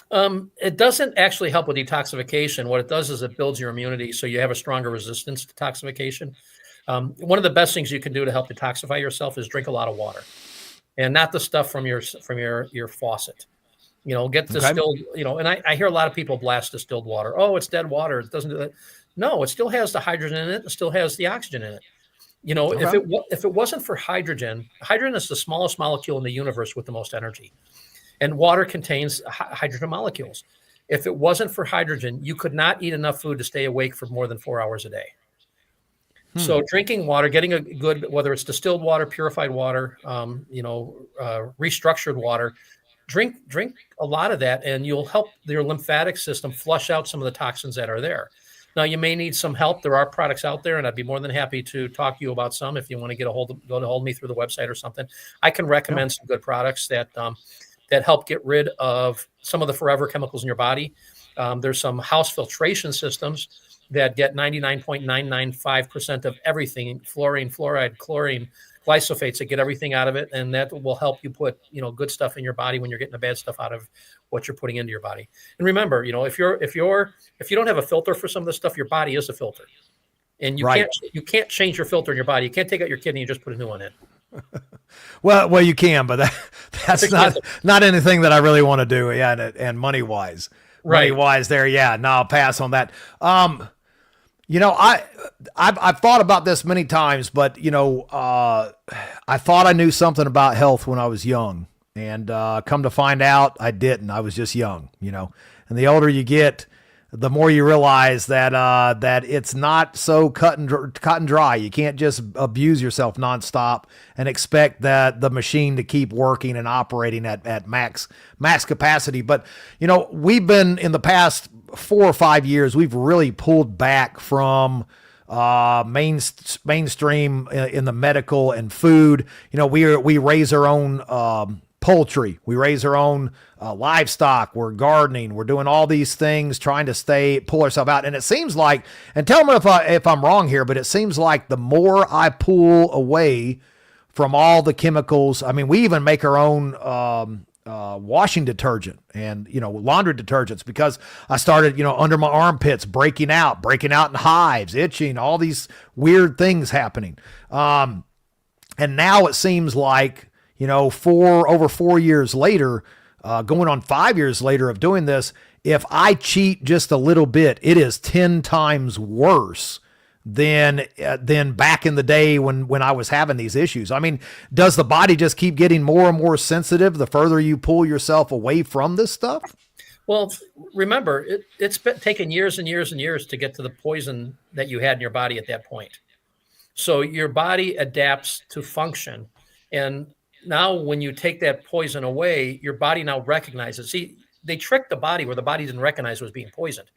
It doesn't actually help with detoxification. What it does is it builds your immunity, so you have a stronger resistance to detoxification. One of the best things you can do to help detoxify yourself is drink a lot of water, and not the stuff from your faucet. Get distilled. And I hear a lot of people blast distilled water. Oh, it's dead water. It doesn't do that. No, it still has the hydrogen in it. It still has the oxygen in it. If it wasn't for hydrogen is the smallest molecule in the universe with the most energy. And water contains hydrogen molecules. If it wasn't for hydrogen, you could not eat enough food to stay awake for more than 4 hours a day. So drinking water, getting a good, whether it's distilled water, purified water, restructured water, drink a lot of that, and you'll help your lymphatic system flush out some of the toxins that are there. Now, you may need some help. There are products out there, and I'd be more than happy to talk to you about some if you want to go to hold me through the website or something. I can Yeah. recommend some good products that help get rid of some of the forever chemicals in your body. There's some house filtration systems that get 99.995% of everything: fluorine, fluoride, chlorine, glyphosates, that get everything out of it, and that will help you put good stuff in your body when you're getting the bad stuff out of what you're putting into your body. And remember, if you don't have a filter for some of this stuff, your body is a filter, and Right. you can't change your filter in your body. You can't take out your kidney and just put a new one in. Well, you can, but that's not anything that I really want to do. Yeah, and money wise, Right. there. Yeah, no, I'll pass on that. I've thought about this many times, but I thought I knew something about health when I was young, and come to find out, I didn't. I was just young, And the older you get, the more you realize that it's not so cut and dry. You can't just abuse yourself nonstop and expect that the machine to keep working and operating at max capacity. But we've been, in the past 4 or 5 years, we've really pulled back from mainstream in the medical and food. We raise our own poultry. We raise our own livestock. We're gardening. We're doing all these things, trying to pull ourselves out. And it seems like, and tell me if I'm wrong here, but it seems like the more I pull away from all the chemicals, I mean, we even make our own washing detergent and laundry detergents, because I started under my armpits breaking out in hives, itching, all these weird things happening. And now it seems like over 4 years later, going on 5 years later of doing this, if I cheat just a little bit, it is 10 times worse than back in the day when I was having these issues. I mean, does the body just keep getting more and more sensitive the further you pull yourself away from this stuff? Well, remember, it's been taken years and years and years to get to the poison that you had in your body at that point. So your body adapts to function. And now when you take that poison away, your body now recognizes. See, they tricked the body where the body didn't recognize it was being poisoned.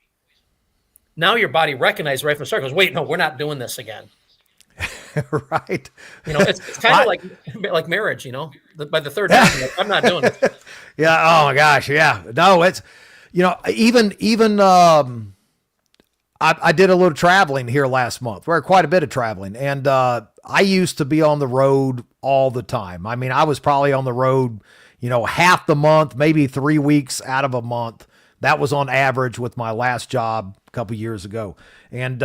Now your body recognizes right from the start, goes, wait, no, we're not doing this again. Right. It's kind of like marriage, by the third time, I'm not doing it. Yeah. Oh my gosh. Yeah. No, it's, even, I did a little traveling here last month, quite a bit of traveling. And, I used to be on the road all the time. I mean, I was probably on the road, half the month, maybe 3 weeks out of a month. That was on average with my last job a couple years ago. And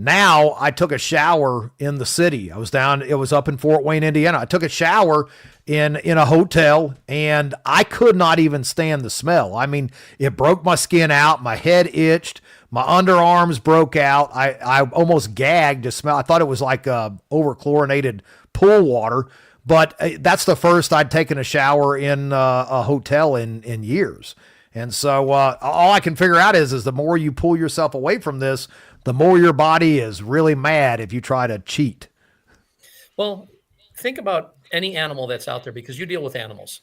now I took a shower in the city. It was up in Fort Wayne, Indiana. I took a shower in a hotel, and I could not even stand the smell. I mean, it broke my skin out. My head itched. My underarms broke out. I almost gagged to smell. I thought it was like over-chlorinated pool water. But that's the first I'd taken a shower in a hotel in years. And so all I can figure out is the more you pull yourself away from this, the more your body is really mad if you try to cheat. Well, think about any animal that's out there, because you deal with animals.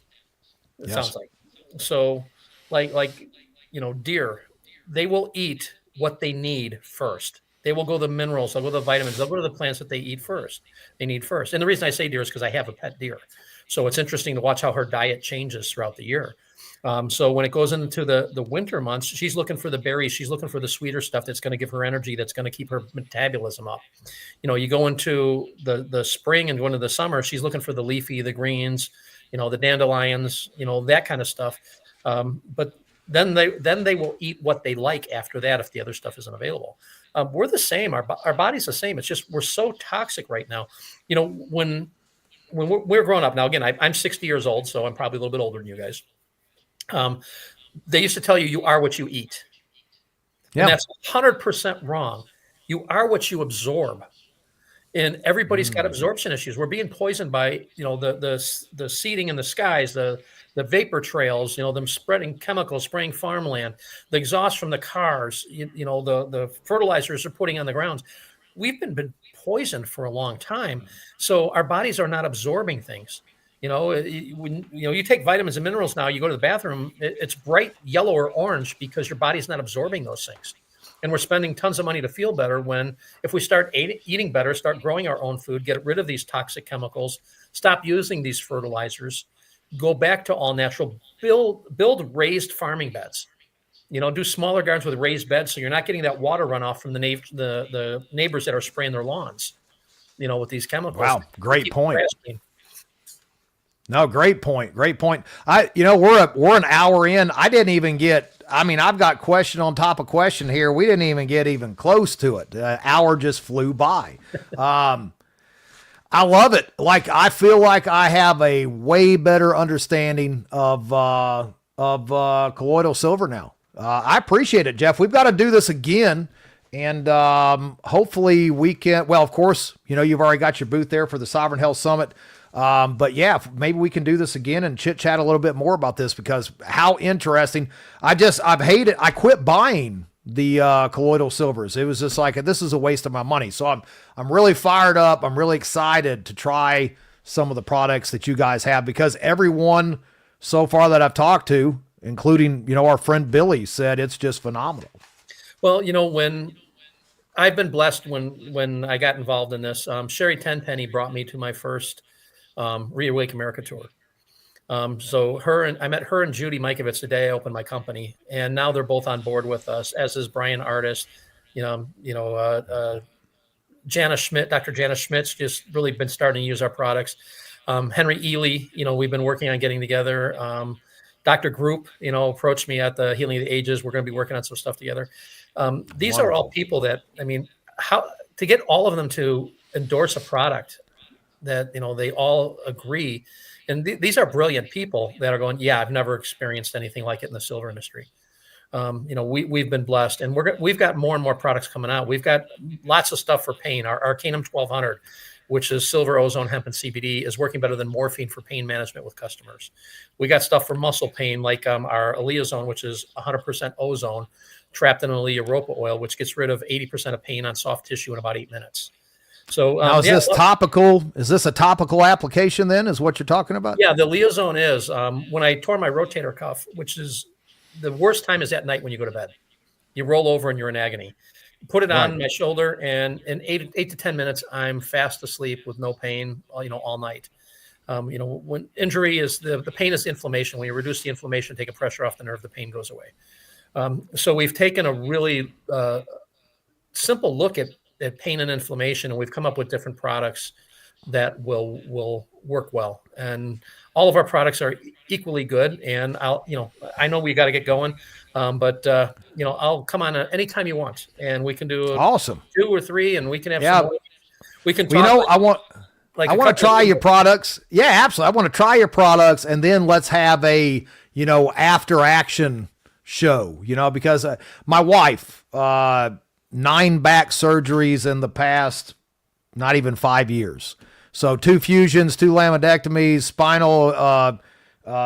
It sounds like. So like deer, they will eat what they need first. They will go to the minerals, they'll go to the vitamins, they'll go to the plants that they need first. And the reason I say deer is because I have a pet deer. So it's interesting to watch how her diet changes throughout the year. So when it goes into the winter months, she's looking for the berries. She's looking for the sweeter stuff that's going to give her energy, that's going to keep her metabolism up. You go into the spring and go into the summer, she's looking for the leafy, the greens, the dandelions, that kind of stuff. But then they will eat what they like after that if the other stuff isn't available. We're the same. Our body's the same. It's just we're so toxic right now. When we're growing up, now again, I'm 60 years old, so I'm probably a little bit older than you guys. They used to tell you are what you eat. Yeah. And that's 100% wrong. You are what you absorb. And everybody's got absorption issues. We're being poisoned by, the seeding in the skies, the vapor trails, them spreading chemicals, spraying farmland, the exhaust from the cars, the fertilizers they're putting on the grounds. We've been poisoned for a long time. So our bodies are not absorbing things. When you take vitamins and minerals now, you go to the bathroom, it's bright yellow or orange because your body's not absorbing those things. And we're spending tons of money to feel better when if we start eating better, start growing our own food, get rid of these toxic chemicals, stop using these fertilizers, go back to all natural, build raised farming beds. Do smaller gardens with raised beds so you're not getting that water runoff from the neighbors that are spraying their lawns, with these chemicals. Wow, great point. No, great point. Great point. We're an hour in. I didn't even get. I mean, I've got question on top of question here. We didn't even get even close to it. Hour just flew by. I love it. Like, I feel like I have a way better understanding of colloidal silver now. I appreciate it, Jeff. We've got to do this again. And hopefully we can, well, of course, you've already got your booth there for the Sovereign Health Summit. But yeah, maybe we can do this again and chit chat a little bit more about this, because how interesting. I've hated, I quit buying the colloidal silvers. It was just like, this is a waste of my money. So I'm really fired up. I'm really excited to try some of the products that you guys have, because everyone so far that I've talked to, including, our friend Billy, said it's just phenomenal. Well, when I've been blessed when I got involved in this, Sherry Tenpenny brought me to my first Reawake America tour. So I met her and Judy Mikovits the day I opened my company, and now they're both on board with us, as is Brian Artist, Jana Schmidt, Dr. Jana Schmidt's just really been starting to use our products. Henry Ely, we've been working on getting together. Dr. Group, approached me at the Healing of the Ages. We're going to be working on some stuff together. These Wonderful. Are all people that, how to get all of them to endorse a product that, they all agree. And these are brilliant people that are going, yeah, I've never experienced anything like it in the silver industry. We've been blessed, and we've got more and more products coming out. We've got lots of stuff for pain. Our Arcanum 1200, which is silver, ozone, hemp, and CBD, is working better than morphine for pain management with customers. We got stuff for muscle pain, like our Aleozone, which is 100% ozone trapped in Aleoropa oil, which gets rid of 80% of pain on soft tissue in about 8 minutes. So now, this topical? Is this a topical application then, is what you're talking about? Yeah, the Aleozone is. When I tore my rotator cuff, which is the worst time is at night when you go to bed. You roll over and you're in agony. Put it on my shoulder, and in 8 to 10 minutes, I'm fast asleep with no pain, all night. When injury is the pain is inflammation. When you reduce the inflammation, take a pressure off the nerve, the pain goes away. So we've taken a really simple look at pain and inflammation, and we've come up with different products that will work well. And all of our products are equally good. And I know we got to get going, but I'll come on anytime you want, and we can do awesome 2 or 3, and we can have some. We can talk. I want to try your products. Yeah, absolutely. I want to try your products, and then let's have a after action show. Because my wife, 9 back surgeries in the past, not even 5 years. So 2 fusions, 2 laminectomies, spinal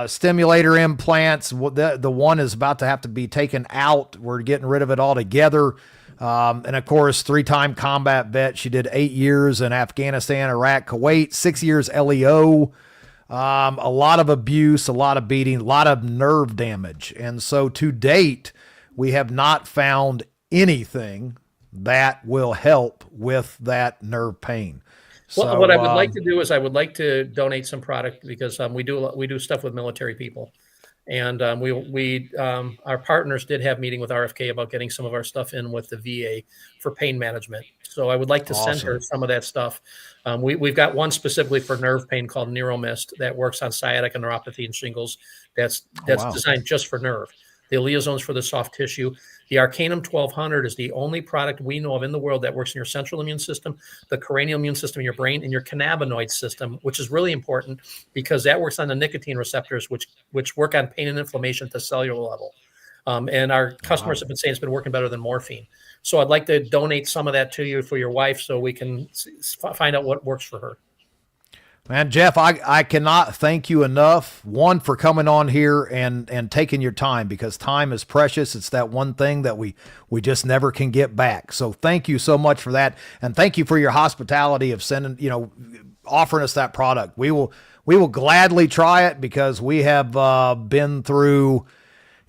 stimulator implants. The one is about to have to be taken out. We're getting rid of it altogether. And of course, 3-time combat vet. She did 8 years in Afghanistan, Iraq, Kuwait, 6 years LEO. A lot of abuse, a lot of beating, a lot of nerve damage. And so to date, we have not found anything that will help with that nerve pain. Well, what I would like to do is I would like to donate some product, because we do stuff with military people, and our partners did have a meeting with RFK about getting some of our stuff in with the VA for pain management. So I would like to send her some of that stuff. We've got one specifically for nerve pain called NeuroMist that works on sciatica neuropathy and shingles. That's designed just for nerve. The Aleozone's for the soft tissue. The Arcanum 1200 is the only product we know of in the world that works in your central immune system, the cranial immune system in your brain, and your cannabinoid system, which is really important because that works on the nicotine receptors, which work on pain and inflammation at the cellular level. And our customers have been saying it's been working better than morphine. So I'd like to donate some of that to you for your wife so we can find out what works for her. Man, Jeff, I cannot thank you enough, one, for coming on here and taking your time, because time is precious. It's that one thing that we just never can get back. So thank you so much for that. And thank you for your hospitality of offering us that product. We will gladly try it, because we have been through,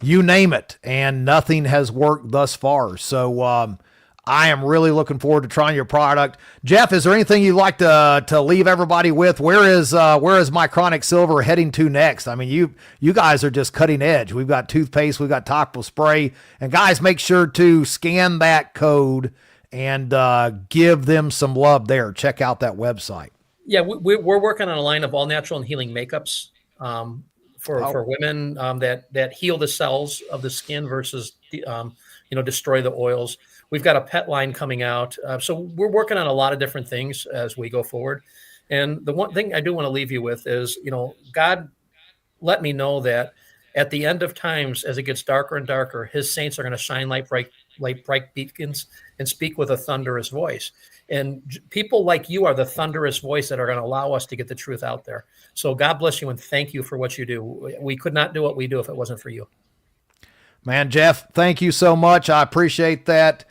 you name it, and nothing has worked thus far. So I am really looking forward to trying your product. Jeff, is there anything you'd like to leave everybody with? Where is Micronic Silver heading to next? I mean, you guys are just cutting edge. We've got toothpaste, we've got topical spray, and guys, make sure to scan that code and give them some love there. Check out that website. Yeah, we're working on a line of all natural and healing makeups for women that heal the cells of the skin versus destroy the oils. We've got a pet line coming out. So we're working on a lot of different things as we go forward. And the one thing I do want to leave you with is, God let me know that at the end of times, as it gets darker and darker, his saints are going to shine like bright beacons and speak with a thunderous voice. And people like you are the thunderous voice that are going to allow us to get the truth out there. So God bless you and thank you for what you do. We could not do what we do if it wasn't for you. Man, Jeff, thank you so much. I appreciate that.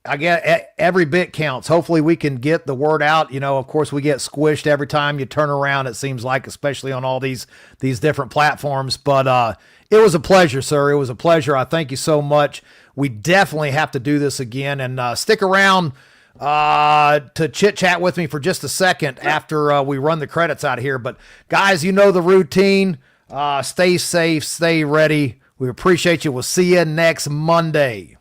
Again, every bit counts. Hopefully we can get the word out. Of course we get squished every time you turn around, it seems like, especially on all these different platforms. But it was a pleasure, sir. It was a pleasure. I thank you so much. We definitely have to do this again, and stick around to chit chat with me for just a second after we run the credits out of here. But guys, the routine. Stay safe, stay ready. We appreciate you. We'll see you next Monday.